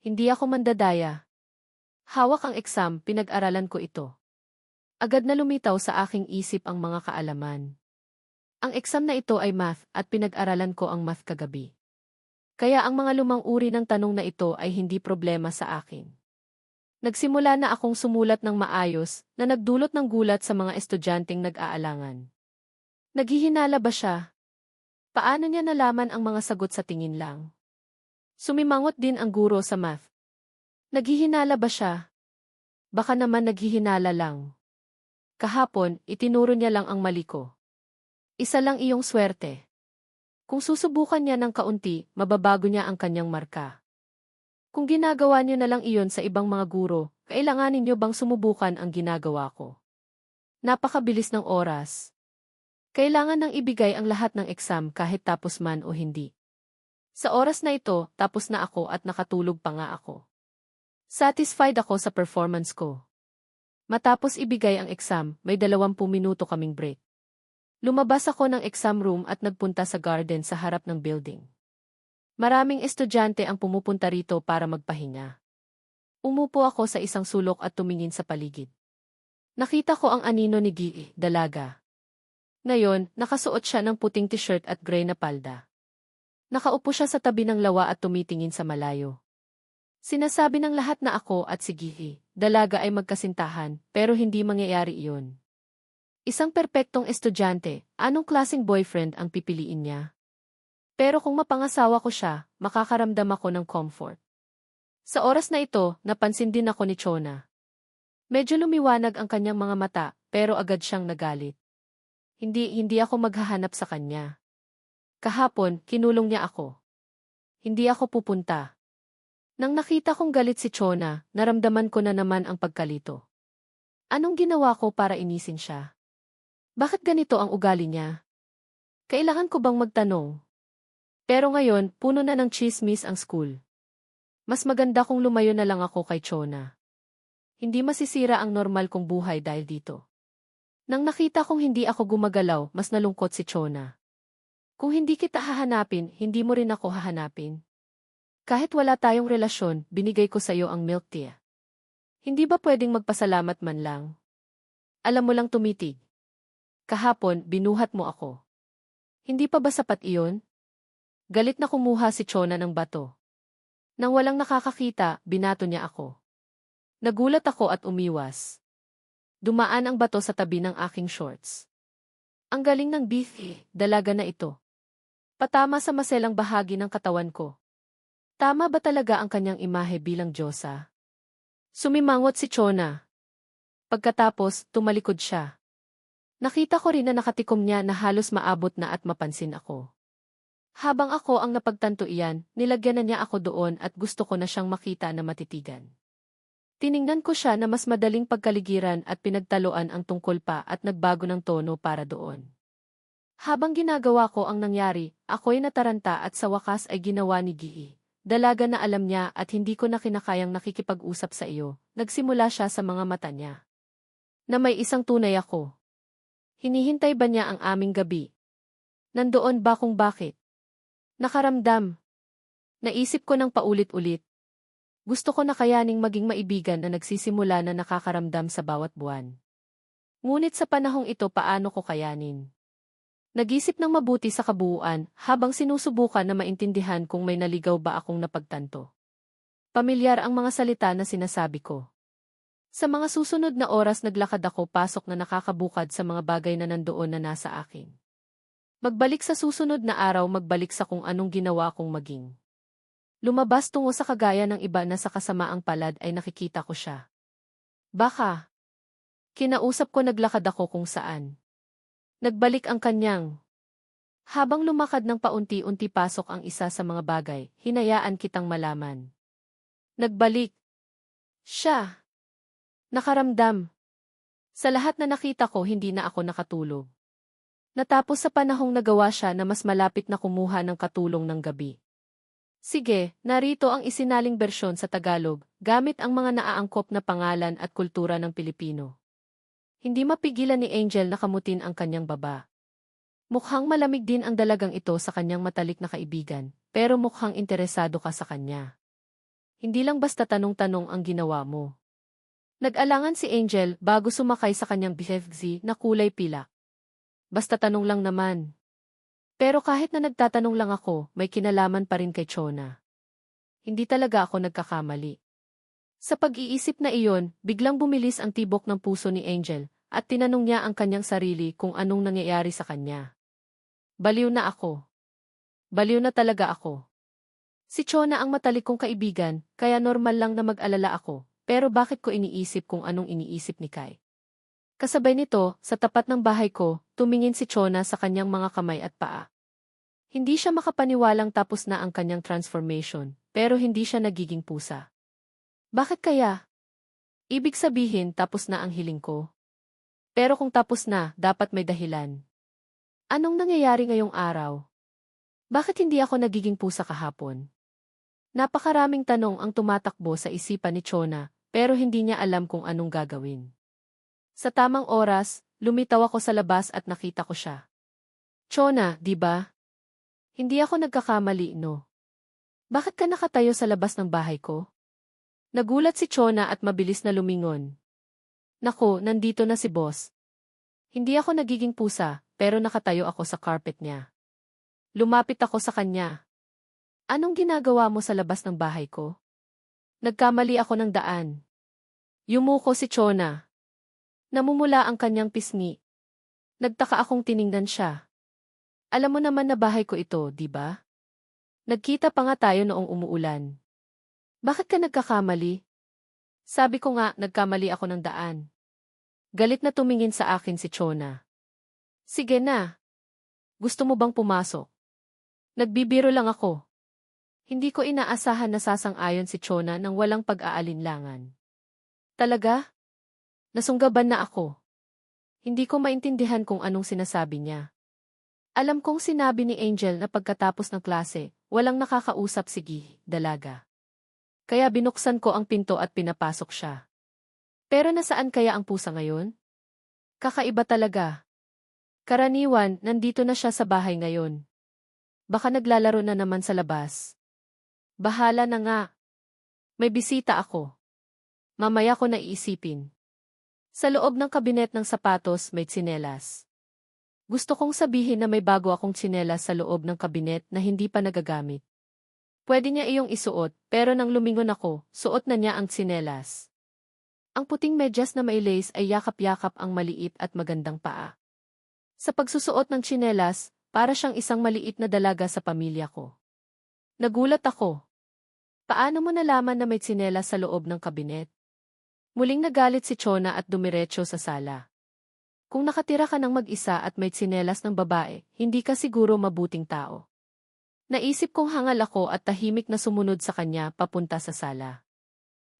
Hindi ako mandadaya. Hawak ang exam, pinag-aralan ko ito. Agad na lumitaw sa aking isip ang mga kaalaman. Ang exam na ito ay math at pinag-aralan ko ang math kagabi. Kaya ang mga lumang uri ng tanong na ito ay hindi problema sa akin. Nagsimula na akong sumulat ng maayos na nagdulot ng gulat sa mga estudyanteng nag-aalangan. Naghihinala ba siya? Paano niya nalaman ang mga sagot sa tingin lang? Sumimangot din ang guro sa math. Naghihinala ba siya? Baka naman naghihinala lang. Kahapon, itinuro niya lang ang mali ko. Isa lang iyong swerte. Kung susubukan niya ng kaunti, mababago niya ang kanyang marka. Kung ginagawa niyo na lang iyon sa ibang mga guro, kailanganin niyo bang sumubukan ang ginagawa ko? Napakabilis ng oras. Kailangan nang ibigay ang lahat ng exam kahit tapos man o hindi. Sa oras na ito, tapos na ako at nakatulog pa nga ako. Satisfied ako sa performance ko. Matapos ibigay ang exam, may 20 minuto kaming break. Lumabas ako ng exam room at nagpunta sa garden sa harap ng building. Maraming estudyante ang pumupunta rito para magpahinga. Umupo ako sa isang sulok at tumingin sa paligid. Nakita ko ang anino ni dalaga. Ngayon, nakasuot siya ng puting t-shirt at gray na palda. Nakaupo siya sa tabi ng lawa at tumitingin sa malayo. Sinasabi ng lahat na ako at si dalaga ay magkasintahan, pero hindi mangyayari iyon. Isang perpektong estudyante, anong klaseng boyfriend ang pipiliin niya? Pero kung mapangasawa ko siya, makakaramdam ako ng comfort. Sa oras na ito, napansin din ako ni Chona. Medyo lumiwanag ang kanyang mga mata, pero agad siyang nagalit. Hindi ako maghahanap sa kanya. Kahapon, kinulong niya ako. Hindi ako pupunta. Nang nakita kong galit si Chona, naramdaman ko na naman ang pagkalito. Anong ginawa ko para inisin siya? Bakit ganito ang ugali niya? Kailangan ko bang magtanong? Pero ngayon, puno na ng chismis ang school. Mas maganda kung lumayo na lang ako kay Chona. Hindi masisira ang normal kong buhay dahil dito. Nang nakita kong hindi ako gumagalaw, mas nalungkot si Chona. Kung hindi kita hahanapin, hindi mo rin ako hahanapin. Kahit wala tayong relasyon, binigay ko sa iyo ang milk tea. Hindi ba pwedeng magpasalamat man lang? Alam mo lang tumitig. Kahapon, binuhat mo ako. Hindi pa ba sapat iyon? Galit na kumuha si Chona ng bato. Nang walang nakakakita, binato niya ako. Nagulat ako at umiwas. Dumaan ang bato sa tabi ng aking shorts. Ang galing ng dalaga na ito. patama sa maselang bahagi ng katawan ko. Tama ba talaga ang kanyang imahe bilang Diyosa? Sumimangot si Chona. Pagkatapos, tumalikod siya. Nakita ko rin na nakatikom niya na halos maabot na at mapansin ako. Habang ako ang napagtanto iyan, nilagyan na niya ako doon at gusto ko na siyang makita na matitigan. Tiningnan ko siya na mas madaling pagkaligiran at pinagtaloan ang tungkol pa at nagbago ng tono para doon. Habang ginagawa ko ang nangyari, ako'y nataranta at sa wakas ay ginawa ni Gii. Dalaga na alam niya at hindi ko na kinakayang nakikipag-usap sa iyo, nagsimula siya sa mga mata niya. Na may isang tunay ako. Hinihintay ba niya ang aming gabi? Nandoon ba kung bakit? Nakaramdam. Naisip ko ng paulit-ulit. Gusto ko na kayaning maging maibigan na nagsisimula na nakakaramdam sa bawat buwan. Ngunit sa panahong ito paano ko kayanin? Nag-isip ng mabuti sa kabuuan habang sinusubukan na maintindihan kung may naligaw ba akong napagtanto. Pamilyar ang mga salita na sinasabi ko. Sa mga susunod na oras naglakad ako pasok na nakakabukad sa mga bagay na nandoon na nasa akin. Magbalik sa susunod na araw magbalik sa kung anong ginawa kong maging. Lumabas tungo sa kagaya ng iba na sa kasamaang palad ay nakikita ko siya. Baka. Kinausap ko naglakad ako kung saan. Nagbalik ang kanyang. Habang lumakad ng paunti-unti pasok ang isa sa mga bagay, hinayaan kitang malaman. Nagbalik. Siya. Nakaramdam. Sa lahat na nakita ko hindi na ako nakatulog. Natapos sa panahong nagawa siya na mas malapit na kumuha ng katulong ng gabi. Sige, narito ang isinaling bersyon sa Tagalog, gamit ang mga naaangkop na pangalan at kultura ng Pilipino. Hindi mapigilan ni Angel na kamutin ang kanyang baba. Mukhang malamig din ang dalagang ito sa kanyang matalik na kaibigan, pero mukhang interesado ka sa kanya. Hindi lang basta tanong-tanong ang ginawa mo. Nag-alangan si Angel bago sumakay sa kanyang BFZ na kulay pilak. Basta tanong lang naman. Pero kahit na nagtatanong lang ako, may kinalaman pa rin kay Chona. Hindi talaga ako nagkakamali. Sa pag-iisip na iyon, biglang bumilis ang tibok ng puso ni Angel, at tinanong niya ang kanyang sarili kung anong nangyayari sa kanya. Baliw na ako. Baliw na talaga ako. Si Chona ang matalik kong kaibigan, kaya normal lang na mag-alala ako, pero bakit ko iniisip kung anong iniisip ni Kai? Kasabay nito, sa tapat ng bahay ko, tumingin si Chona sa kanyang mga kamay at paa. Hindi siya makapaniwalang tapos na ang kanyang transformation, pero hindi siya nagiging pusa. Bakit kaya? Ibig sabihin tapos na ang hiling ko. Pero kung tapos na, dapat may dahilan. Anong nangyayari ngayong araw? Bakit hindi ako nagiging pusa kahapon? Napakaraming tanong ang tumatakbo sa isipan ni Chona, pero hindi niya alam kung anong gagawin. Sa tamang oras, lumitaw ako sa labas at nakita ko siya. Chona, di ba? Hindi ako nagkakamali, no? Bakit ka nakatayo sa labas ng bahay ko? Nagulat si Chona at mabilis na lumingon. Naku, nandito na si boss. Hindi ako nagiging pusa, pero nakatayo ako sa carpet niya. Lumapit ako sa kanya. Anong ginagawa mo sa labas ng bahay ko? Nagkamali ako ng daan. Yumuko si Chona. Namumula ang kanyang pisngi. Nagtaka akong tiningnan siya. Alam mo naman na bahay ko ito, di ba? Nagkita pa nga tayo noong umuulan. Bakit ka nagkakamali? Sabi ko nga, nagkamali ako ng daan. Galit na tumingin sa akin si Chona. Sige na. Gusto mo bang pumasok? Nagbibiro lang ako. Hindi ko inaasahan na sasang-ayon si Chona nang walang pag-aalinlangan. Talaga? Nasunggaban na ako. Hindi ko maintindihan kung anong sinasabi niya. Alam kong sinabi ni Angel na pagkatapos ng klase, walang nakakausap si dalaga. Kaya binuksan ko ang pinto at pinapasok siya. Pero nasaan kaya ang pusa ngayon? Kakaiba talaga. Karaniwan, nandito na siya sa bahay ngayon. Baka naglalaro na naman sa labas. Bahala na nga. May bisita ako. Mamaya ko naiisipin. Sa loob ng kabinet ng sapatos may tsinelas. Gusto kong sabihin na may bago akong tsinelas sa loob ng kabinet na hindi pa nagagamit. Pwede niya iyong isuot, pero nang lumingon ako, suot na niya ang tsinelas. Ang puting medyas na may lace ay yakap-yakap ang maliit at magandang paa. Sa pagsusuot ng tsinelas, para siyang isang maliit na dalaga sa pamilya ko. Nagulat ako. Paano mo nalaman na may tsinelas sa loob ng kabinet? Muling nagalit si Chona at dumiretso sa sala. Kung nakatira ka ng mag-isa at may tsinelas ng babae, hindi ka siguro mabuting tao. Naisip kong hangal ako at tahimik na sumunod sa kanya papunta sa sala.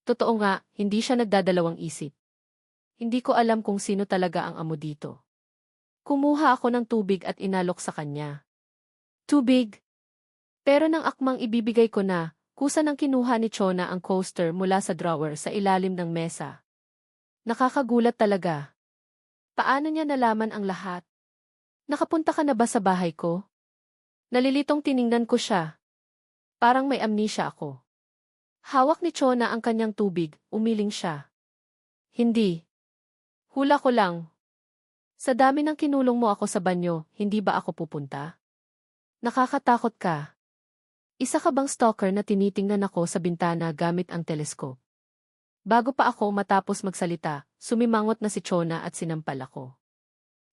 Totoo nga, hindi siya nagdadalawang isip. Hindi ko alam kung sino talaga ang amo dito. Kumuha ako ng tubig at inalok sa kanya. Tubig? Pero nang akmang ibibigay ko na, kusa nang kinuha ni Chona ang coaster mula sa drawer sa ilalim ng mesa. Nakakagulat talaga. Paano niya nalaman ang lahat? Nakapunta ka na ba sa bahay ko? Nalilitong tiningnan ko siya. Parang may amnesia ako. Hawak ni Chona ang kanyang tubig, umiling siya. Hindi. Hula ko lang. Sa dami ng kinulong mo ako sa banyo, hindi ba ako pupunta? Nakakatakot ka. Isa ka bang stalker na tinitingnan ako sa bintana gamit ang teleskop? Bago pa ako matapos magsalita, sumimangot na si Chona at sinampal ako.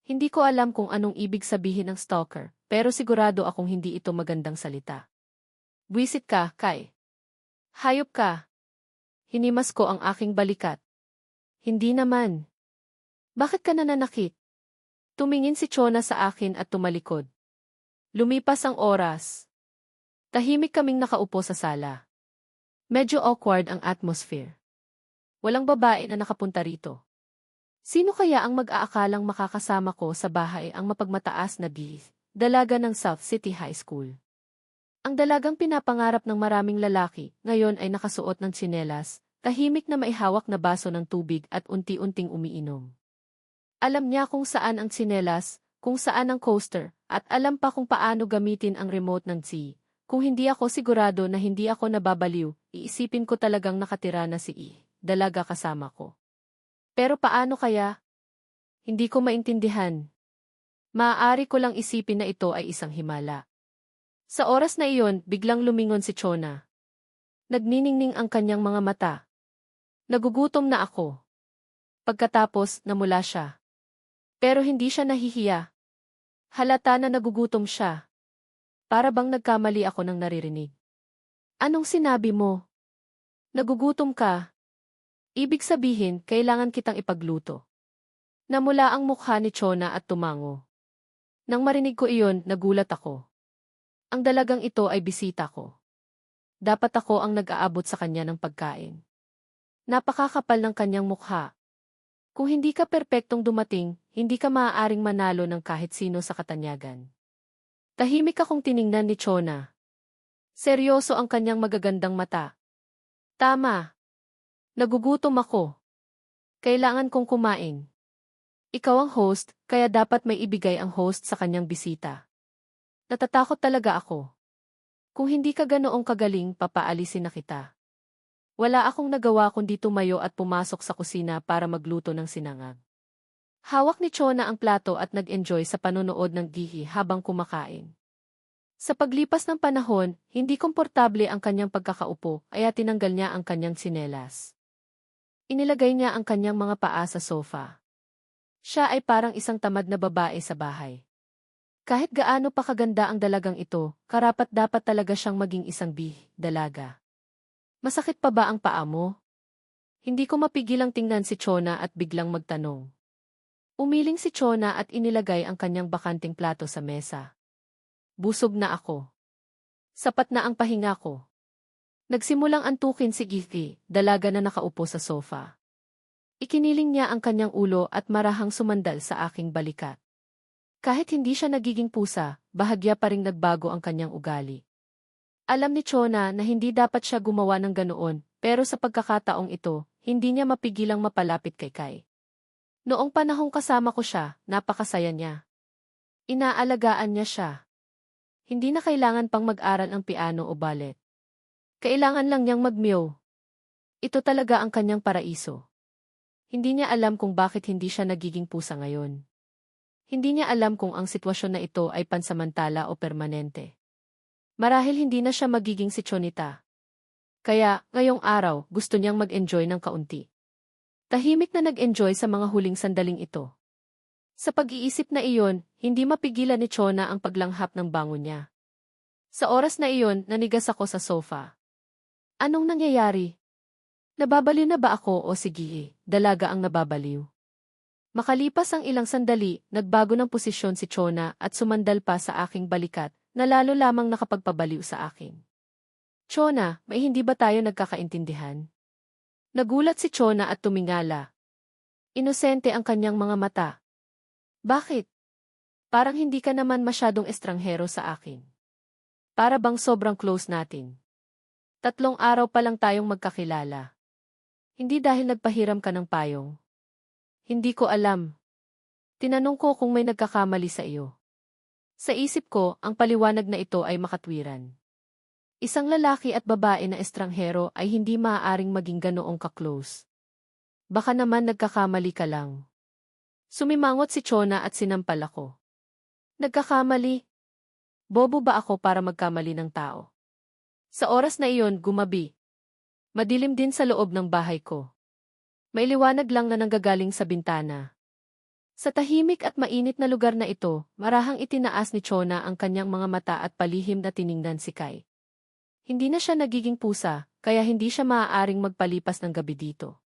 Hindi ko alam kung anong ibig sabihin ng stalker, pero sigurado akong hindi ito magandang salita. Buwisit ka, Kai. Hayop ka. Hinimas ko ang aking balikat. Hindi naman. Bakit ka nananakit? Tumingin si Chona sa akin at tumalikod. Lumipas ang oras. Tahimik kaming nakaupo sa sala. Medyo awkward ang atmosphere. Walang babae na nakapunta rito. Sino kaya ang mag-aakalang makakasama ko sa bahay ang mapagmataas na dalaga ng South City High School? Ang dalagang pinapangarap ng maraming lalaki, ngayon ay nakasuot ng tsinelas, tahimik na maihawak na baso ng tubig at unti-unting umiinom. Alam niya kung saan ang tsinelas, kung saan ang coaster, at alam pa kung paano gamitin ang remote ng T. Kung hindi ako sigurado na hindi ako nababaliw, iisipin ko talagang nakatira na si dalaga kasama ko. Pero paano kaya? Hindi ko maintindihan. Maaari ko lang isipin na ito ay isang himala. Sa oras na iyon, biglang lumingon si Chona. Nagniningning ang kanyang mga mata. Nagugutom na ako. Pagkatapos, namula siya. Pero hindi siya nahihiya. Halata na nagugutom siya. Para bang nagkamali ako ng naririnig. Anong sinabi mo? Nagugutom ka. Ibig sabihin, kailangan kitang ipagluto. Namula ang mukha ni Chona at tumango. Nang marinig ko iyon, nagulat ako. Ang dalagang ito ay bisita ko. Dapat ako ang nag-aabot sa kanya ng pagkain. Napakakapal ng kanyang mukha. Kung hindi ka perpektong dumating, hindi ka maaaring manalo ng kahit sino sa katanyagan. Tahimik akong tiningnan ni Chona. Seryoso ang kanyang magagandang mata. Tama. Nagugutom ako. Kailangan kong kumain. Ikaw ang host, kaya dapat may ibigay ang host sa kanyang bisita. Natatakot talaga ako. Kung hindi ka ganoong kagaling, papaalisin na kita. Wala akong nagawa kundi tumayo at pumasok sa kusina para magluto ng sinangag. Hawak ni Chona ang plato at nag-enjoy sa panonood ng TV habang kumakain. Sa paglipas ng panahon, hindi komportable ang kanyang pagkakaupo, kaya tinanggal niya ang kanyang tsinelas. Inilagay niya ang kanyang mga paa sa sofa. Siya ay parang isang tamad na babae sa bahay. Kahit gaano pa kaganda ang dalagang ito, karapat-dapat talaga siyang maging isang dalaga. Masakit pa ba ang paa mo? Hindi ko mapigilang tingnan si Chona at biglang magtanong. Umiling si Chona at inilagay ang kanyang bakanting plato sa mesa. Busog na ako. Sapat na ang pahinga ko. Nagsimulang antukin si Githi, dalaga na nakaupo sa sofa. Ikiniling niya ang kanyang ulo at marahang sumandal sa aking balikat. Kahit hindi siya nagiging pusa, bahagya pa ring nagbago ang kanyang ugali. Alam ni Chona na hindi dapat siya gumawa ng ganoon, pero sa pagkakataong ito, hindi niya mapigilang mapalapit kay Kai. Noong panahong kasama ko siya, napakasaya niya. Inaalagaan niya siya. Hindi na kailangan pang mag-aral ang piano o ballet. Kailangan lang niyang magmeow. Ito talaga ang kanyang paraiso. Hindi niya alam kung bakit hindi siya nagiging pusa ngayon. Hindi niya alam kung ang sitwasyon na ito ay pansamantala o permanente. Marahil hindi na siya magiging si Chonita. Kaya, ngayong araw, gusto niyang mag-enjoy ng kaunti. Tahimik na nag-enjoy sa mga huling sandaling ito. Sa pag-iisip na iyon, hindi mapigilan ni Chona ang paglanghap ng bango niya. Sa oras na iyon, nanigas ako sa sofa. Anong nangyayari? Nababaliw na ba ako o sige, dalaga ang nababaliw? Makalipas ang ilang sandali, nagbago ng posisyon si Chona at sumandal pa sa aking balikat na lalo lamang nakapagpabaliw sa akin. Chona, may hindi ba tayo nagkakaintindihan? Nagulat si Chona at tumingala. Inosente ang kanyang mga mata. Bakit? Parang hindi ka naman masyadong estranghero sa akin. Para bang sobrang close natin. 3 araw pa lang tayong magkakilala. Hindi dahil nagpahiram ka ng payong. Hindi ko alam. Tinanong ko kung may nagkakamali sa iyo. Sa isip ko, ang paliwanag na ito ay makatwiran. Isang lalaki at babae na estranghero ay hindi maaaring maging ganoong ka-close. Baka naman nagkakamali ka lang. Sumimangot si Chona at sinampal ako. Nagkakamali? Bobo ba ako para magkamali ng tao? Sa oras na iyon, gumabi. Madilim din sa loob ng bahay ko. May liwanag lang na nanggagaling sa bintana. Sa tahimik at mainit na lugar na ito, marahang itinaas ni Chona ang kanyang mga mata at palihim na tiningnan si Kai. Hindi na siya nagiging pusa, kaya hindi siya maaaring magpalipas ng gabi dito.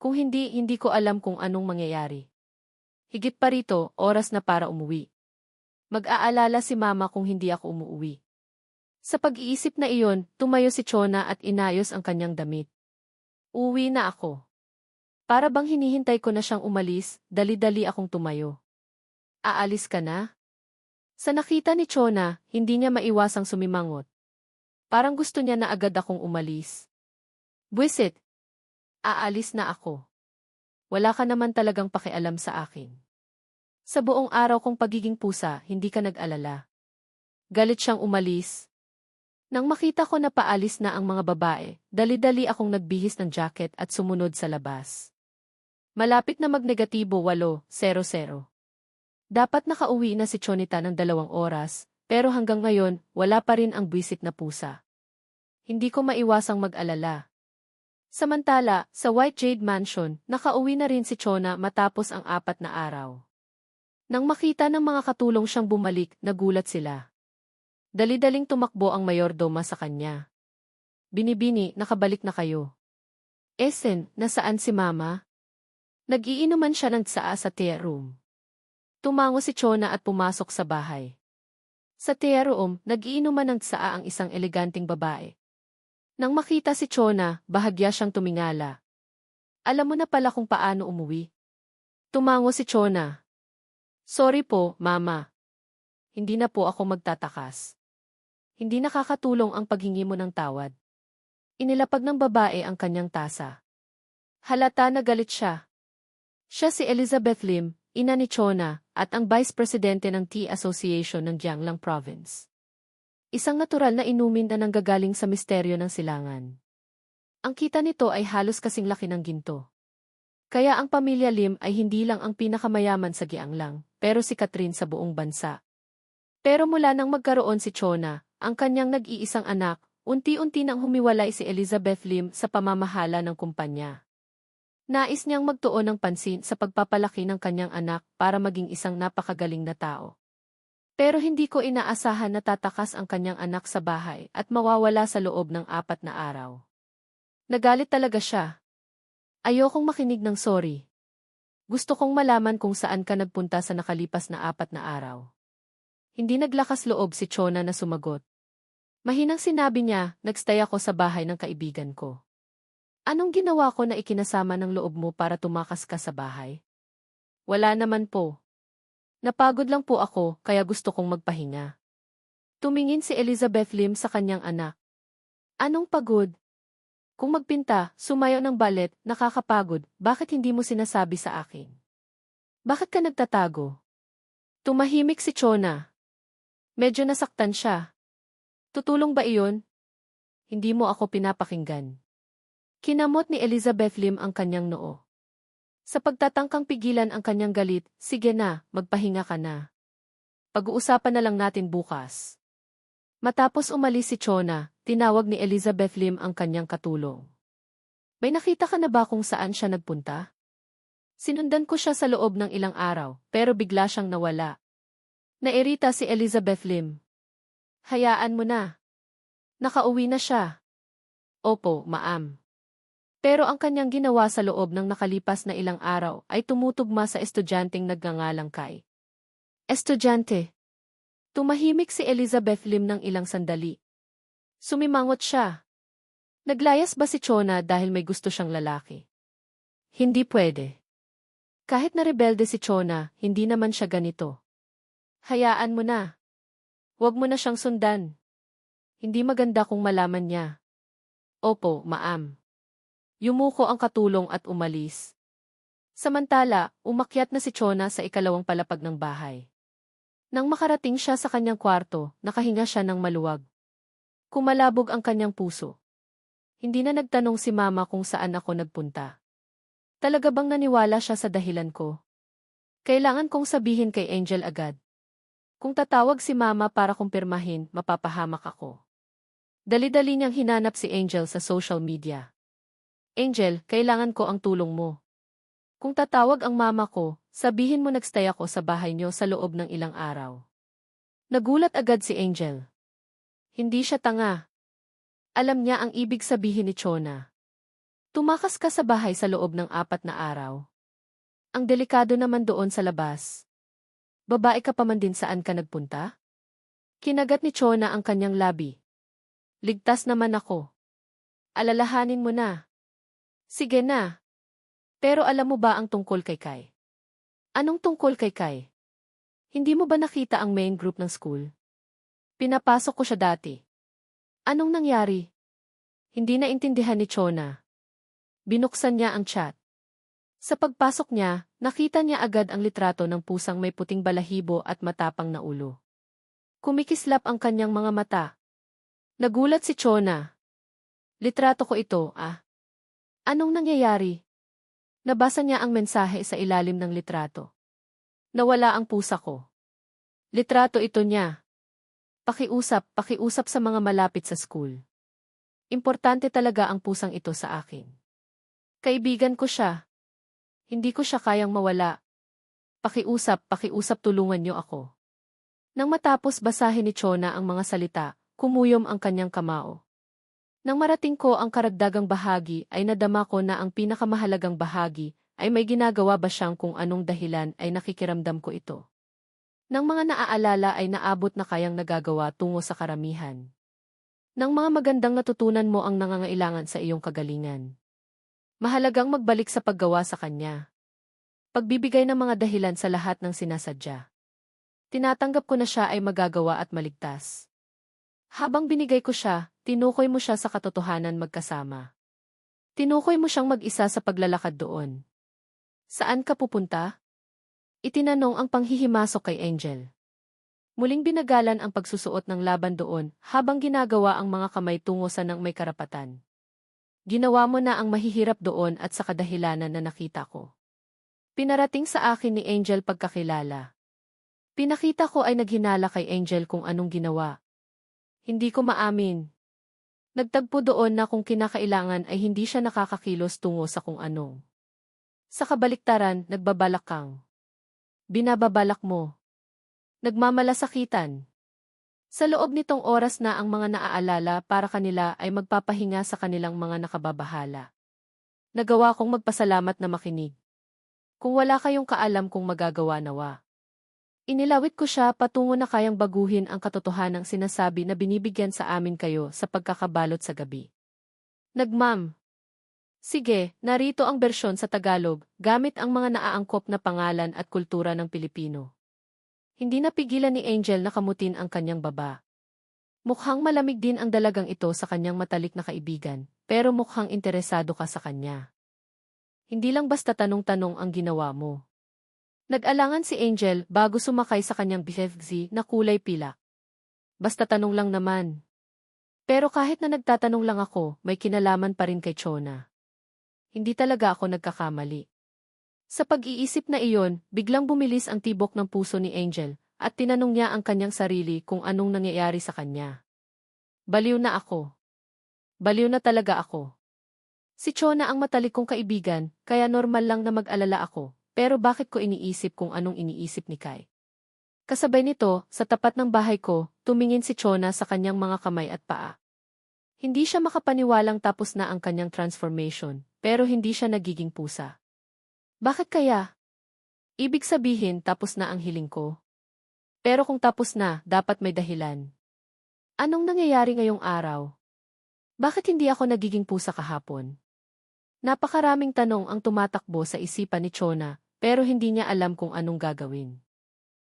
Kung hindi, hindi ko alam kung anong mangyayari. Higit pa rito, oras na para umuwi. Mag-aalala si Mama kung hindi ako umuwi. Sa pag-iisip na iyon, tumayo si Chona at inayos ang kanyang damit. Uwi na ako. Para bang hinihintay ko na siyang umalis, dali-dali akong tumayo. Aalis ka na? Sa nakita ni Chona, hindi niya maiwasang sumimangot. Parang gusto niya na agad akong umalis. Buwisit! Aalis na ako. Wala ka naman talagang pakialam sa akin. Sa buong araw kong pagiging pusa, hindi ka nag-alala. Galit siyang umalis. Nang makita ko na paalis na ang mga babae, dali-dali akong nagbihis ng jacket at sumunod sa labas. Malapit na magnegatibo 8:00. Dapat nakauwi na si Chonita ng 2 oras, pero hanggang ngayon, wala pa rin ang buwisit na pusa. Hindi ko maiwasang mag-alala. Samantala, sa White Jade Mansion, nakauwi na rin si Chona matapos ang 4 na araw. Nang makita ng mga katulong siyang bumalik, nagulat sila. Dali-daling tumakbo ang mayordoma sa kanya. Binibini, nakabalik na kayo. Esen, nasaan si Mama? Nag-iinuman siya ng tsaa sa tea room. Tumango si Chona at pumasok sa bahay. Sa tea room, nag-iinuman ng tsaa ang isang eleganting babae. Nang makita si Chona, bahagya siyang tumingala. Alam mo na pala kung paano umuwi. Tumango si Chona. Sorry po, Mama. Hindi na po ako magtatakas. Hindi nakakatulong ang paghingi mo ng tawad. Inilapag ng babae ang kanyang tasa. Halata na galit siya. Siya si Elizabeth Lim, ina ni Chona, at ang Vice Presidente ng Tea Association ng Jianglang Province. Isang natural na inumin na nanggagaling sa misteryo ng silangan. Ang kita nito ay halos kasing laki ng ginto. Kaya ang pamilya Lim ay hindi lang ang pinakamayaman sa Jianglang, pero sikat rin sa buong bansa. Pero mula nang magkaroon si Chona, ang kanyang nag-iisang anak, unti-unti nang humiwalay si Elizabeth Lim sa pamamahala ng kumpanya. Nais niyang magtuon ng pansin sa pagpapalaki ng kanyang anak para maging isang napakagaling na tao. Pero hindi ko inaasahan na tatakas ang kanyang anak sa bahay at mawawala sa loob ng 4 na araw. Nagalit talaga siya. Ayokong makinig ng sorry. Gusto kong malaman kung saan ka nagpunta sa nakalipas na 4 na araw. Hindi naglakas loob si Chona na sumagot. Mahinang sinabi niya, nagstay ako sa bahay ng kaibigan ko. Anong ginawa ko na ikinasama ng loob mo para tumakas ka sa bahay? Wala naman po. Napagod lang po ako, kaya gusto kong magpahinga. Tumingin si Elizabeth Lim sa kanyang anak. Anong pagod? Kung magpinta, sumayaw ng ballet, nakakapagod, bakit hindi mo sinasabi sa akin? Bakit ka nagtatago? Tumahimik si Chona. Medyo nasaktan siya. Tutulong ba iyon? Hindi mo ako pinapakinggan. Kinamot ni Elizabeth Lim ang kanyang noo. Sa pagtatangkang pigilan ang kanyang galit, sige na, magpahinga ka na. Pag-uusapan na lang natin bukas. Matapos umalis si Chona, tinawag ni Elizabeth Lim ang kanyang katulong. May nakita ka na ba kung saan siya nagpunta? Sinundan ko siya sa loob ng ilang araw, pero bigla siyang nawala. Nairita si Elizabeth Lim. Hayaan mo na. Nakauwi na siya. Opo, ma'am. Pero ang kanyang ginawa sa loob ng nakalipas na ilang araw ay tumutugma sa estudyanteng nagngangalang Kai. Estudyante. Tumahimik si Elizabeth Lim ng ilang sandali. Sumimangot siya. Naglayas ba si Chona dahil may gusto siyang lalaki? Hindi pwede. Kahit na rebelde si Chona, hindi naman siya ganito. Hayaan mo na. Huwag mo na siyang sundan. Hindi maganda kung malaman niya. Opo, ma'am. Yumuko ang katulong at umalis. Samantala, umakyat na si Chona sa ikalawang palapag ng bahay. Nang makarating siya sa kanyang kwarto, nakahinga siya ng maluwag. Kumalabog ang kanyang puso. Hindi na nagtanong si Mama kung saan ako nagpunta. Talaga bang naniwala siya sa dahilan ko? Kailangan kong sabihin kay Angel agad. Kung tatawag si Mama para kumpirmahin, mapapahamak ako. Dali-dali niyang hinanap si Angel sa social media. Angel, kailangan ko ang tulong mo. Kung tatawag ang mama ko, sabihin mo nagstay ako sa bahay niyo sa loob ng ilang araw. Nagulat agad si Angel. Hindi siya tanga. Alam niya ang ibig sabihin ni Chona. Tumakas ka sa bahay sa loob ng 4 na araw. Ang delikado naman doon sa labas. Babae ka pa man din, saan ka nagpunta? Kinagat ni Chona ang kanyang labi. Ligtas naman ako. Alalahanin mo na. Sige na. Pero alam mo ba ang tungkol kay Kai? Anong tungkol kay Kai? Hindi mo ba nakita ang main group ng school? Pinapasok ko siya dati. Anong nangyari? Hindi naintindihan ni Chona. Binuksan niya ang chat. Sa pagpasok niya, nakita niya agad ang litrato ng pusang may puting balahibo at matapang na ulo. Kumikislap ang kanyang mga mata. Nagulat si Chona. Litrato ko ito, ah. Anong nangyayari? Nabasa niya ang mensahe sa ilalim ng litrato. Nawala ang pusa ko. Litrato ito niya. Pakiusap sa mga malapit sa school. Importante talaga ang pusang ito sa akin. Kaibigan ko siya. Hindi ko siya kayang mawala. Pakiusap tulungan niyo ako. Nang matapos basahin ni Chona ang mga salita, kumuyom ang kanyang kamao. Nang marating ko ang karagdagang bahagi ay nadama ko na ang pinakamahalagang bahagi ay may ginagawa ba siyang kung anong dahilan ay nakikiramdam ko ito. Nang mga naaalala ay naabot na kayang nagagawa tungo sa karamihan. Nang mga magandang natutunan mo ang nangangailangan sa iyong kagalingan. Mahalagang magbalik sa paggawa sa kanya. Pagbibigay ng mga dahilan sa lahat ng sinasadya. Tinatanggap ko na siya ay magagawa at maligtas. Habang binigay ko siya, tinukoy mo siya sa katotohanan magkasama. Tinukoy mo siyang mag-isa sa paglalakad doon. Saan ka pupunta? Itinanong ang panghihimasok kay Angel. Muling binagalan ang pagsusuot ng laban doon habang ginagawa ang mga kamay tungo sa nang may karapatan. Ginawa mo na ang mahihirap doon at sa kadahilanan na nakita ko. Pinarating sa akin ni Angel pagkakilala. Pinakita ko ay naghinala kay Angel kung anong ginawa. Hindi ko maamin. Nagtagpo doon na kung kinakailangan ay hindi siya nakakakilos tungo sa kung anong. Sa kabaliktaran, nagbabalak kang. Binababalak mo. Nagmamalasakitan. Sa loob nitong oras na ang mga naaalala para kanila ay magpapahinga sa kanilang mga nakababahala. Nagawa kong magpasalamat na makinig. Kung wala kayong kaalam kung magagawa nawa. Inilawit ko siya patungo na kayang baguhin ang katotohanang sinasabi na binibigyan sa amin kayo sa pagkakabalot sa gabi. Nagmam. Sige, narito ang bersyon sa Tagalog, gamit ang mga naaangkop na pangalan at kultura ng Pilipino. Hindi napigilan ni Angel na kamutin ang kanyang baba. Mukhang malamig din ang dalagang ito sa kanyang matalik na kaibigan, pero mukhang interesado ka sa kanya. Hindi lang basta tanong-tanong ang ginawa mo. Nag-alangan si Angel bago sumakay sa kanyang BFZ na kulay pilak. Basta tanong lang naman. Pero kahit na nagtatanong lang ako, may kinalaman pa rin kay Chona. Hindi talaga ako nagkakamali. Sa pag-iisip na iyon, biglang bumilis ang tibok ng puso ni Angel, at tinanong niya ang kanyang sarili kung anong nangyayari sa kanya. Baliw na ako. Baliw na talaga ako. Si Chona ang matalik kong kaibigan, kaya normal lang na mag-alala ako, pero bakit ko iniisip kung anong iniisip ni Kai? Kasabay nito, sa tapat ng bahay ko, tumingin si Chona sa kanyang mga kamay at paa. Hindi siya makapaniwalang tapos na ang kanyang transformation, pero hindi siya nagiging pusa. Bakit kaya? Ibig sabihin tapos na ang hiling ko. Pero kung tapos na, dapat may dahilan. Anong nangyayari ngayong araw? Bakit hindi ako nagiging pusa kahapon? Napakaraming tanong ang tumatakbo sa isipan ni Chona, pero hindi niya alam kung anong gagawin.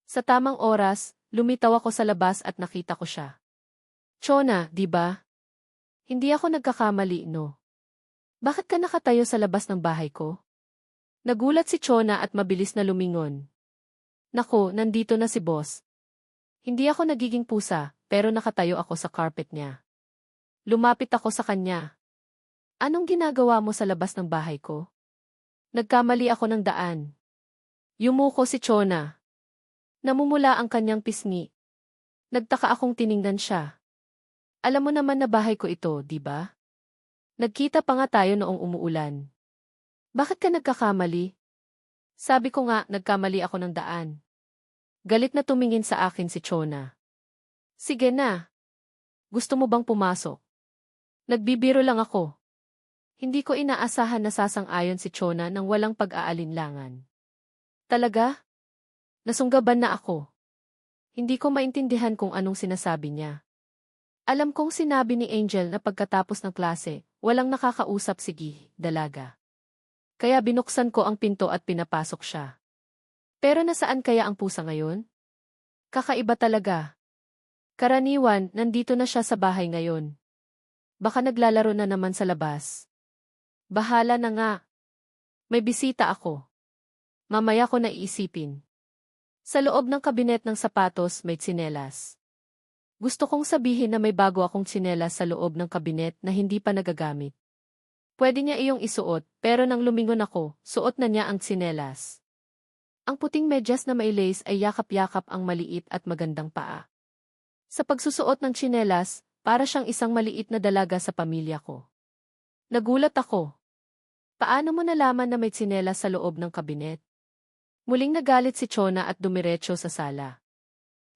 Sa tamang oras, lumitaw ako sa labas at nakita ko siya. Chona, di ba? Hindi ako nagkakamali, no? Bakit ka nakatayo sa labas ng bahay ko? Nagulat si Chona at mabilis na lumingon. Nako, nandito na si boss. Hindi ako nagiging pusa, pero nakatayo ako sa carpet niya. Lumapit ako sa kanya. Anong ginagawa mo sa labas ng bahay ko? Nagkamali ako ng daan. Yumuko si Chona. Namumula ang kanyang pisngi. Nagtaka akong tiningnan siya. Alam mo naman na bahay ko ito, di ba? Nagkita pa nga tayo noong umuulan. Bakit ka nagkakamali? Sabi ko nga, nagkamali ako ng daan. Galit na tumingin sa akin si Chona. Sige na. Gusto mo bang pumasok? Nagbibiro lang ako. Hindi ko inaasahan na sasang-ayon si Chona nang walang pag-aalinlangan. Talaga? Nasunggaban na ako. Hindi ko maintindihan kung anong sinasabi niya. Alam kong sinabi ni Angel na pagkatapos ng klase, walang nakakausap si dalaga. Kaya binuksan ko ang pinto at pinapasok siya. Pero nasaan kaya ang pusa ngayon? Kakaiba talaga. Karaniwan, nandito na siya sa bahay ngayon. Baka naglalaro na naman sa labas. Bahala na nga. May bisita ako. Mamaya ko na iisipin. Sa loob ng kabinet ng sapatos may tsinelas. Gusto kong sabihin na may bago akong tsinelas sa loob ng kabinet na hindi pa nagagamit. Pwede niya iyong isuot, pero nang lumingon ako, suot na niya ang tsinelas. Ang puting medyas na may lace ay yakap-yakap ang maliit at magandang paa. Sa pagsusuot ng tsinelas, para siyang isang maliit na dalaga sa pamilya ko. Nagulat ako. Paano mo nalaman na may tsinelas sa loob ng kabinet? Muling nagalit si Chona at dumiretso sa sala.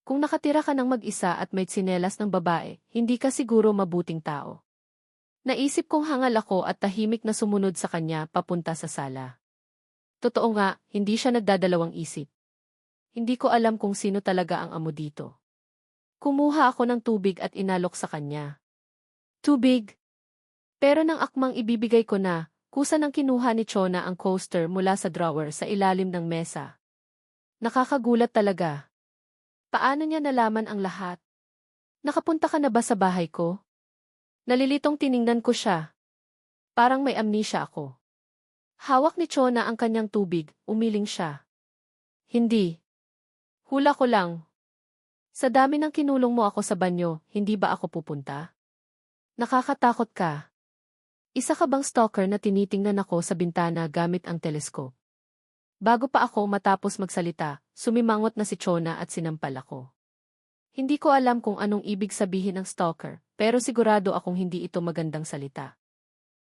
Kung nakatira ka ng mag-isa at may tsinelas ng babae, hindi ka siguro mabuting tao. Naisip kong hangal ako at tahimik na sumunod sa kanya papunta sa sala. Totoo nga, hindi siya nagdadalawang isip. Hindi ko alam kung sino talaga ang amo dito. Kumuha ako ng tubig at inalok sa kanya. Tubig? Pero nang akmang ibibigay ko na, kusa nang kinuha ni Chona ang coaster mula sa drawer sa ilalim ng mesa. Nakakagulat talaga. Paano niya nalaman ang lahat? Nakapunta ka na ba sa bahay ko? Nalilitong tiningnan ko siya. Parang may amnesia ako. Hawak ni Chona ang kanyang tubig, umiling siya. Hindi. Hula ko lang. Sa dami ng kinulong mo ako sa banyo, hindi ba ako pupunta? Nakakatakot ka. Isa ka bang stalker na tinitingnan ako sa bintana gamit ang teleskop? Bago pa ako matapos magsalita, sumimangot na si Chona at sinampal ako. Hindi ko alam kung anong ibig sabihin ng stalker, pero sigurado akong hindi ito magandang salita.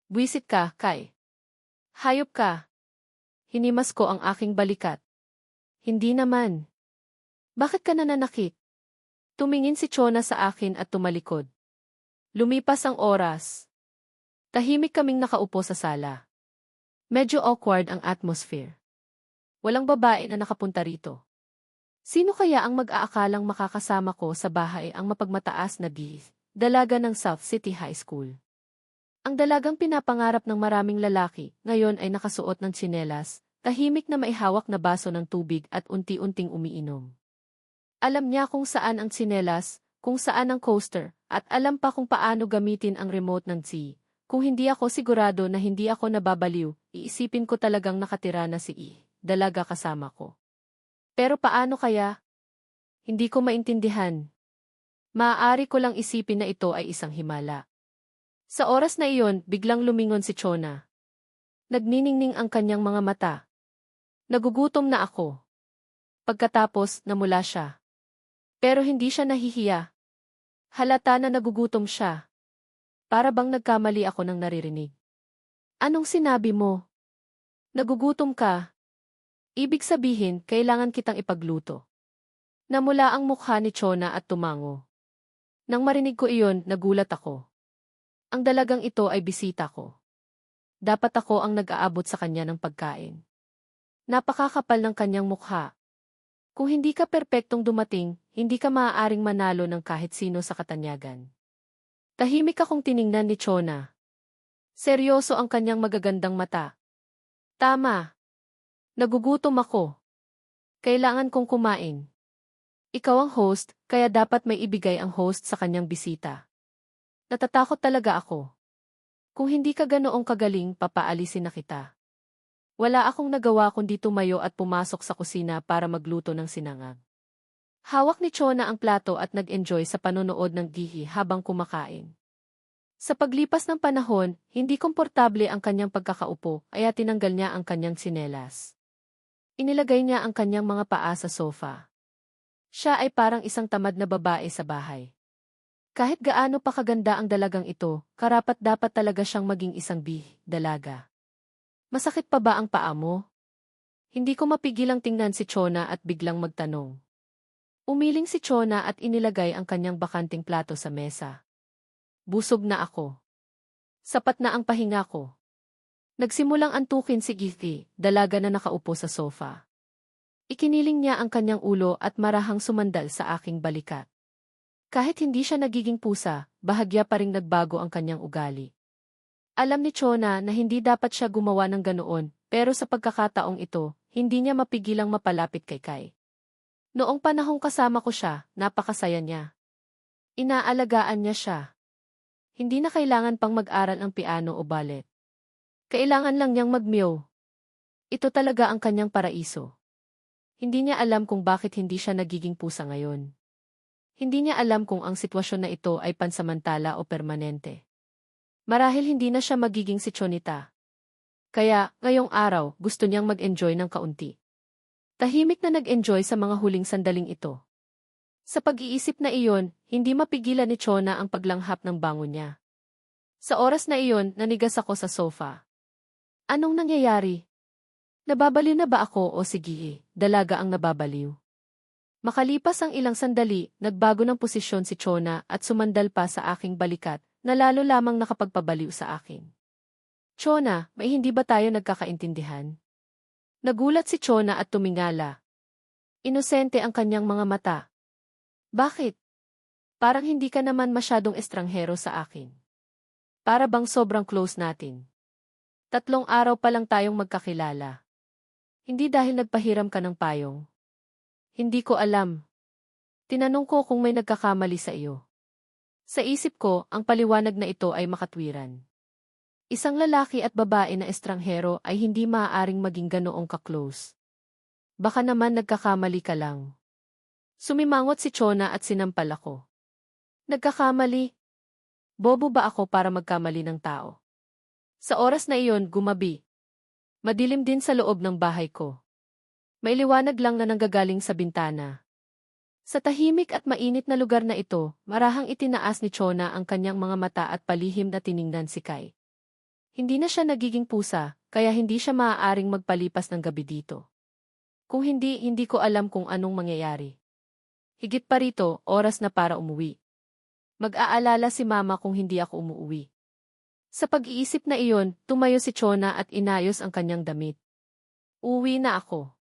Buwisit ka, Kai. Hayop ka. Hinimas ko ang aking balikat. Hindi naman. Bakit ka nananakit? Tumingin si Chona sa akin at tumalikod. Lumipas ang oras. Tahimik kaming nakaupo sa sala. Medyo awkward ang atmosphere. Walang babae na nakapunta rito. Sino kaya ang mag-aakalang makakasama ko sa bahay ang mapagmataas na dalaga ng South City High School? Ang dalagang pinapangarap ng maraming lalaki, ngayon ay nakasuot ng tsinelas, tahimik na maihawak na baso ng tubig at unti-unting umiinom. Alam niya kung saan ang tsinelas, kung saan ang coaster, at alam pa kung paano gamitin ang remote ng T. Kung hindi ako sigurado na hindi ako nababaliw, iisipin ko talagang nakatira na si dalaga kasama ko. Pero paano kaya? Hindi ko maintindihan. Maaari ko lang isipin na ito ay isang himala. Sa oras na iyon, biglang lumingon si Chona. Nagniningning ang kanyang mga mata. Nagugutom na ako. Pagkatapos, namula siya. Pero hindi siya nahihiya. Halata na nagugutom siya. Para bang nagkamali ako ng naririnig. Anong sinabi mo? Nagugutom ka? Ibig sabihin, kailangan kitang ipagluto. Namula ang mukha ni Chona at tumango. Nang marinig ko iyon, nagulat ako. Ang dalagang ito ay bisita ko. Dapat ako ang nag-aabot sa kanya ng pagkain. Napakakapal ng kanyang mukha. Kung hindi ka perpektong dumating, hindi ka maaaring manalo ng kahit sino sa katanyagan. Tahimik akong tiningnan ni Chona. Seryoso ang kanyang magagandang mata. Tama. Nagugutom ako. Kailangan kong kumain. Ikaw ang host, kaya dapat may ibigay ang host sa kanyang bisita. Natatakot talaga ako. Kung hindi ka ganoong kagaling, papaalisin na kita. Wala akong nagawa kundi tumayo at pumasok sa kusina para magluto ng sinangag. Hawak ni Chona ang plato at nag-enjoy sa panonood ng gihi habang kumakain. Sa paglipas ng panahon, hindi komportable ang kanyang pagkakaupo, kaya tinanggal niya ang kanyang tsinelas. Inilagay niya ang kanyang mga paa sa sofa. Siya ay parang isang tamad na babae sa bahay. Kahit gaano pa kaganda ang dalagang ito, karapat-dapat talaga siyang maging isang dalaga. Masakit pa ba ang paa mo? Hindi ko mapigilang tingnan si Chona at biglang magtanong. Umiling si Chona at inilagay ang kanyang bakanting plato sa mesa. Busog na ako. Sapat na ang pahinga ko. Nagsimulang antukin si Githi, dalaga na nakaupo sa sofa. Ikiniling niya ang kanyang ulo at marahang sumandal sa aking balikat. Kahit hindi siya nagiging pusa, bahagya pa ring nagbago ang kanyang ugali. Alam ni Chona na hindi dapat siya gumawa ng ganoon, pero sa pagkakataong ito, hindi niya mapigilang mapalapit kay Kai. Noong panahong kasama ko siya, napakasaya niya. Inaalagaan niya siya. Hindi na kailangan pang mag-aral ang piano o ballet. Kailangan lang niyang magmeow. Ito talaga ang kanyang paraiso. Hindi niya alam kung bakit hindi siya nagiging pusa ngayon. Hindi niya alam kung ang sitwasyon na ito ay pansamantala o permanente. Marahil hindi na siya magiging si Chonita. Kaya, ngayong araw, gusto niyang mag-enjoy ng kaunti. Tahimik na nag-enjoy sa mga huling sandaling ito. Sa pag-iisip na iyon, hindi mapigilan ni Chona ang paglanghap ng bangon niya. Sa oras na iyon, nanigas ako sa sofa. Anong nangyayari? Nababaliw na ba ako o sige, dalaga ang nababaliw? Makalipas ang ilang sandali, nagbago ng posisyon si Chona at sumandal pa sa aking balikat na lalo lamang nakapagpabaliw sa akin. Chona, may hindi ba tayo nagkakaintindihan? Nagulat si Chona at tumingala. Inosente ang kanyang mga mata. Bakit? Parang hindi ka naman masyadong estranghero sa akin. Para bang sobrang close natin. 3 araw pa lang tayong magkakilala. Hindi dahil nagpahiram ka ng payong. Hindi ko alam. Tinanong ko kung may nagkakamali sa iyo. Sa isip ko, ang paliwanag na ito ay makatwiran. Isang lalaki at babae na estranghero ay hindi maaaring maging ganoong ka-close. Baka naman nagkakamali ka lang. Sumimangot si Chona at sinampal ako. Nagkakamali? Bobo ba ako para magkamali ng tao? Sa oras na iyon, gumabi. Madilim din sa loob ng bahay ko. May liwanag lang na nanggagaling sa bintana. Sa tahimik at mainit na lugar na ito, marahang itinaas ni Chona ang kanyang mga mata at palihim na tiningnan si Kai. Hindi na siya nagiging pusa, kaya hindi siya maaaring magpalipas ng gabi dito. Kung hindi, hindi ko alam kung anong mangyayari. Higit pa rito, oras na para umuwi. Mag-aalala si Mama kung hindi ako umuwi. Sa pag-iisip na iyon, tumayo si Chona at inayos ang kanyang damit. Uwi na ako.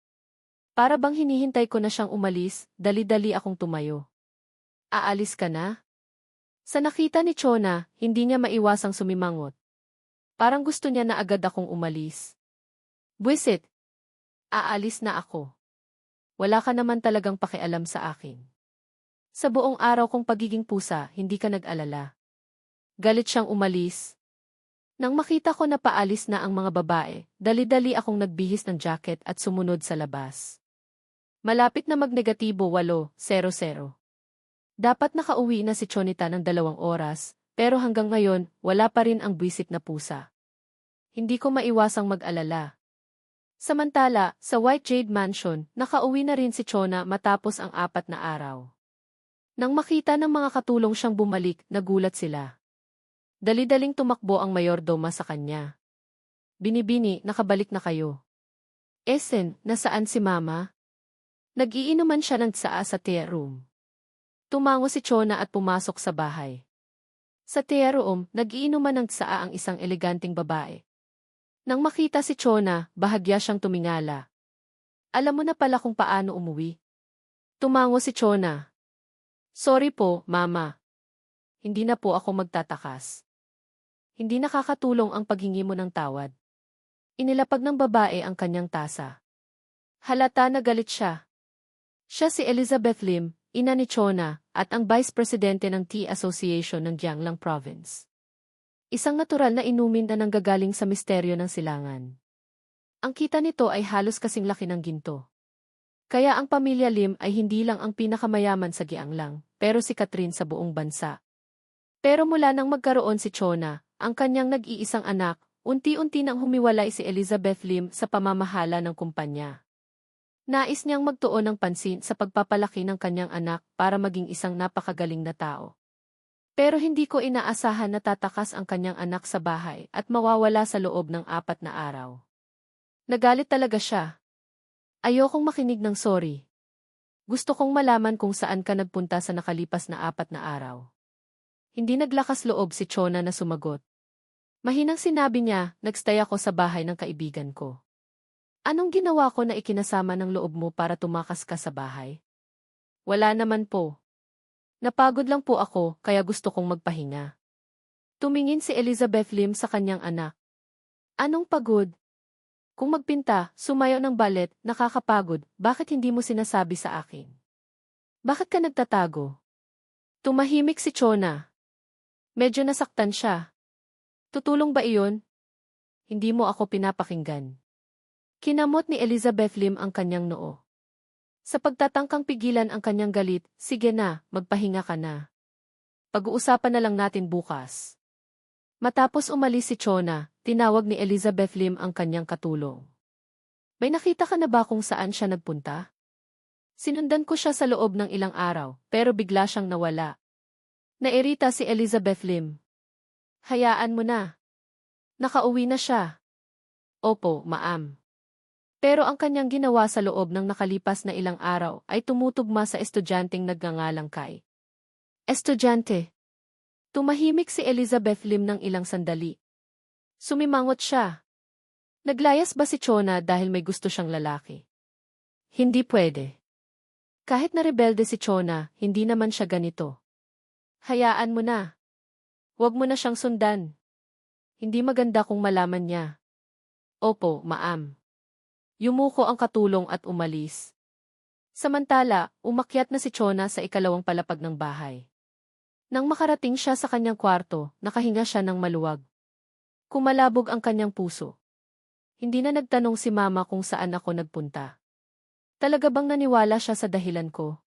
Para bang hinihintay ko na siyang umalis, dali-dali akong tumayo. Aalis ka na? Sa nakita ni Chona, hindi niya maiwasang sumimangot. Parang gusto niya na agad akong umalis. Buwisit! Aalis na ako. Wala ka naman talagang pakialam sa akin. Sa buong araw kong pagiging pusa, hindi ka nag-alala. Galit siyang umalis. Nang makita ko na paalis na ang mga babae, dali-dali akong nagbihis ng jacket at sumunod sa labas. Malapit na magnegatibo 8:00. Dapat nakauwi na si Chonita ng 2 oras, pero hanggang ngayon, wala pa rin ang buwisit na pusa. Hindi ko maiwasang mag-alala. Samantala, sa White Jade Mansion, nakauwi na rin si Chona matapos ang 4 na araw. Nang makita ng mga katulong siyang bumalik, nagulat sila. Dali-daling tumakbo ang mayordoma sa kanya. Binibini, nakabalik na kayo. Esen, nasaan si Mama? Nag-iinuman siya ng tsaa sa tea room. Tumango si Chona at pumasok sa bahay. Sa tea room, nag-iinuman ng tsaa ang isang eleganteng babae. Nang makita si Chona, bahagya siyang tumingala. Alam mo na pala kung paano umuwi. Tumango si Chona. Sorry po, Mama. Hindi na po ako magtatakas. Hindi nakakatulong ang paghingi mo ng tawad. Inilapag ng babae ang kanyang tasa. Halata na galit siya. Siya si Elizabeth Lim, ina ni Chona, at ang Vice Presidente ng Tea Association ng Jianglang Province. Isang natural na inumin na nanggagaling sa misteryo ng silangan. Ang kita nito ay halos kasing laki ng ginto. Kaya ang pamilya Lim ay hindi lang ang pinakamayaman sa Jianglang, pero si Catherine sa buong bansa. Pero mula nang magkaroon si Chona, ang kanyang nag-iisang anak, unti-unti nang humiwalay si Elizabeth Lim sa pamamahala ng kumpanya. Nais niyang magtuon ng pansin sa pagpapalaki ng kanyang anak para maging isang napakagaling na tao. Pero hindi ko inaasahan na tatakas ang kanyang anak sa bahay at mawawala sa loob ng 4 na araw. Nagalit talaga siya. Ayokong makinig ng sorry. Gusto kong malaman kung saan ka nagpunta sa nakalipas na 4 na araw. Hindi naglakas loob si Chona na sumagot. Mahinang sinabi niya, nagstay ako sa bahay ng kaibigan ko. Anong ginawa ko na ikinasama ng loob mo para tumakas ka sa bahay? Wala naman po. Napagod lang po ako, kaya gusto kong magpahinga. Tumingin si Elizabeth Lim sa kanyang anak. Anong pagod? Kung magpinta, sumayaw ng ballet, nakakapagod, bakit hindi mo sinasabi sa akin? Bakit ka nagtatago? Tumahimik si Chona. Medyo nasaktan siya. Tutulong ba iyon? Hindi mo ako pinapakinggan. Kinamot ni Elizabeth Lim ang kanyang noo. Sa pagtatangkang pigilan ang kanyang galit, sige na, magpahinga ka na. Pag-uusapan na lang natin bukas. Matapos umalis si Chona, tinawag ni Elizabeth Lim ang kanyang katulong. May nakita ka na ba kung saan siya nagpunta? Sinundan ko siya sa loob ng ilang araw, pero bigla siyang nawala. Nairita si Elizabeth Lim. Hayaan mo na. Nakauwi na siya. Opo, ma'am. Pero ang kanyang ginawa sa loob ng nakalipas na ilang araw ay tumutugma sa estudyanteng nagngangalang Kai. Estudyante. Tumahimik si Elizabeth Lim ng ilang sandali. Sumimangot siya. Naglayas ba si Chona dahil may gusto siyang lalaki? Hindi pwede. Kahit na rebelde si Chona, hindi naman siya ganito. Hayaan mo na. Huwag mo na siyang sundan. Hindi maganda kung malaman niya. Opo, ma'am. Yumuko ang katulong at umalis. Samantala, umakyat na si Chona sa ikalawang palapag ng bahay. Nang makarating siya sa kanyang kwarto, nakahinga siya ng maluwag. Kumalabog ang kanyang puso. Hindi na nagtanong si Mama kung saan ako nagpunta. Talaga bang naniwala siya sa dahilan ko?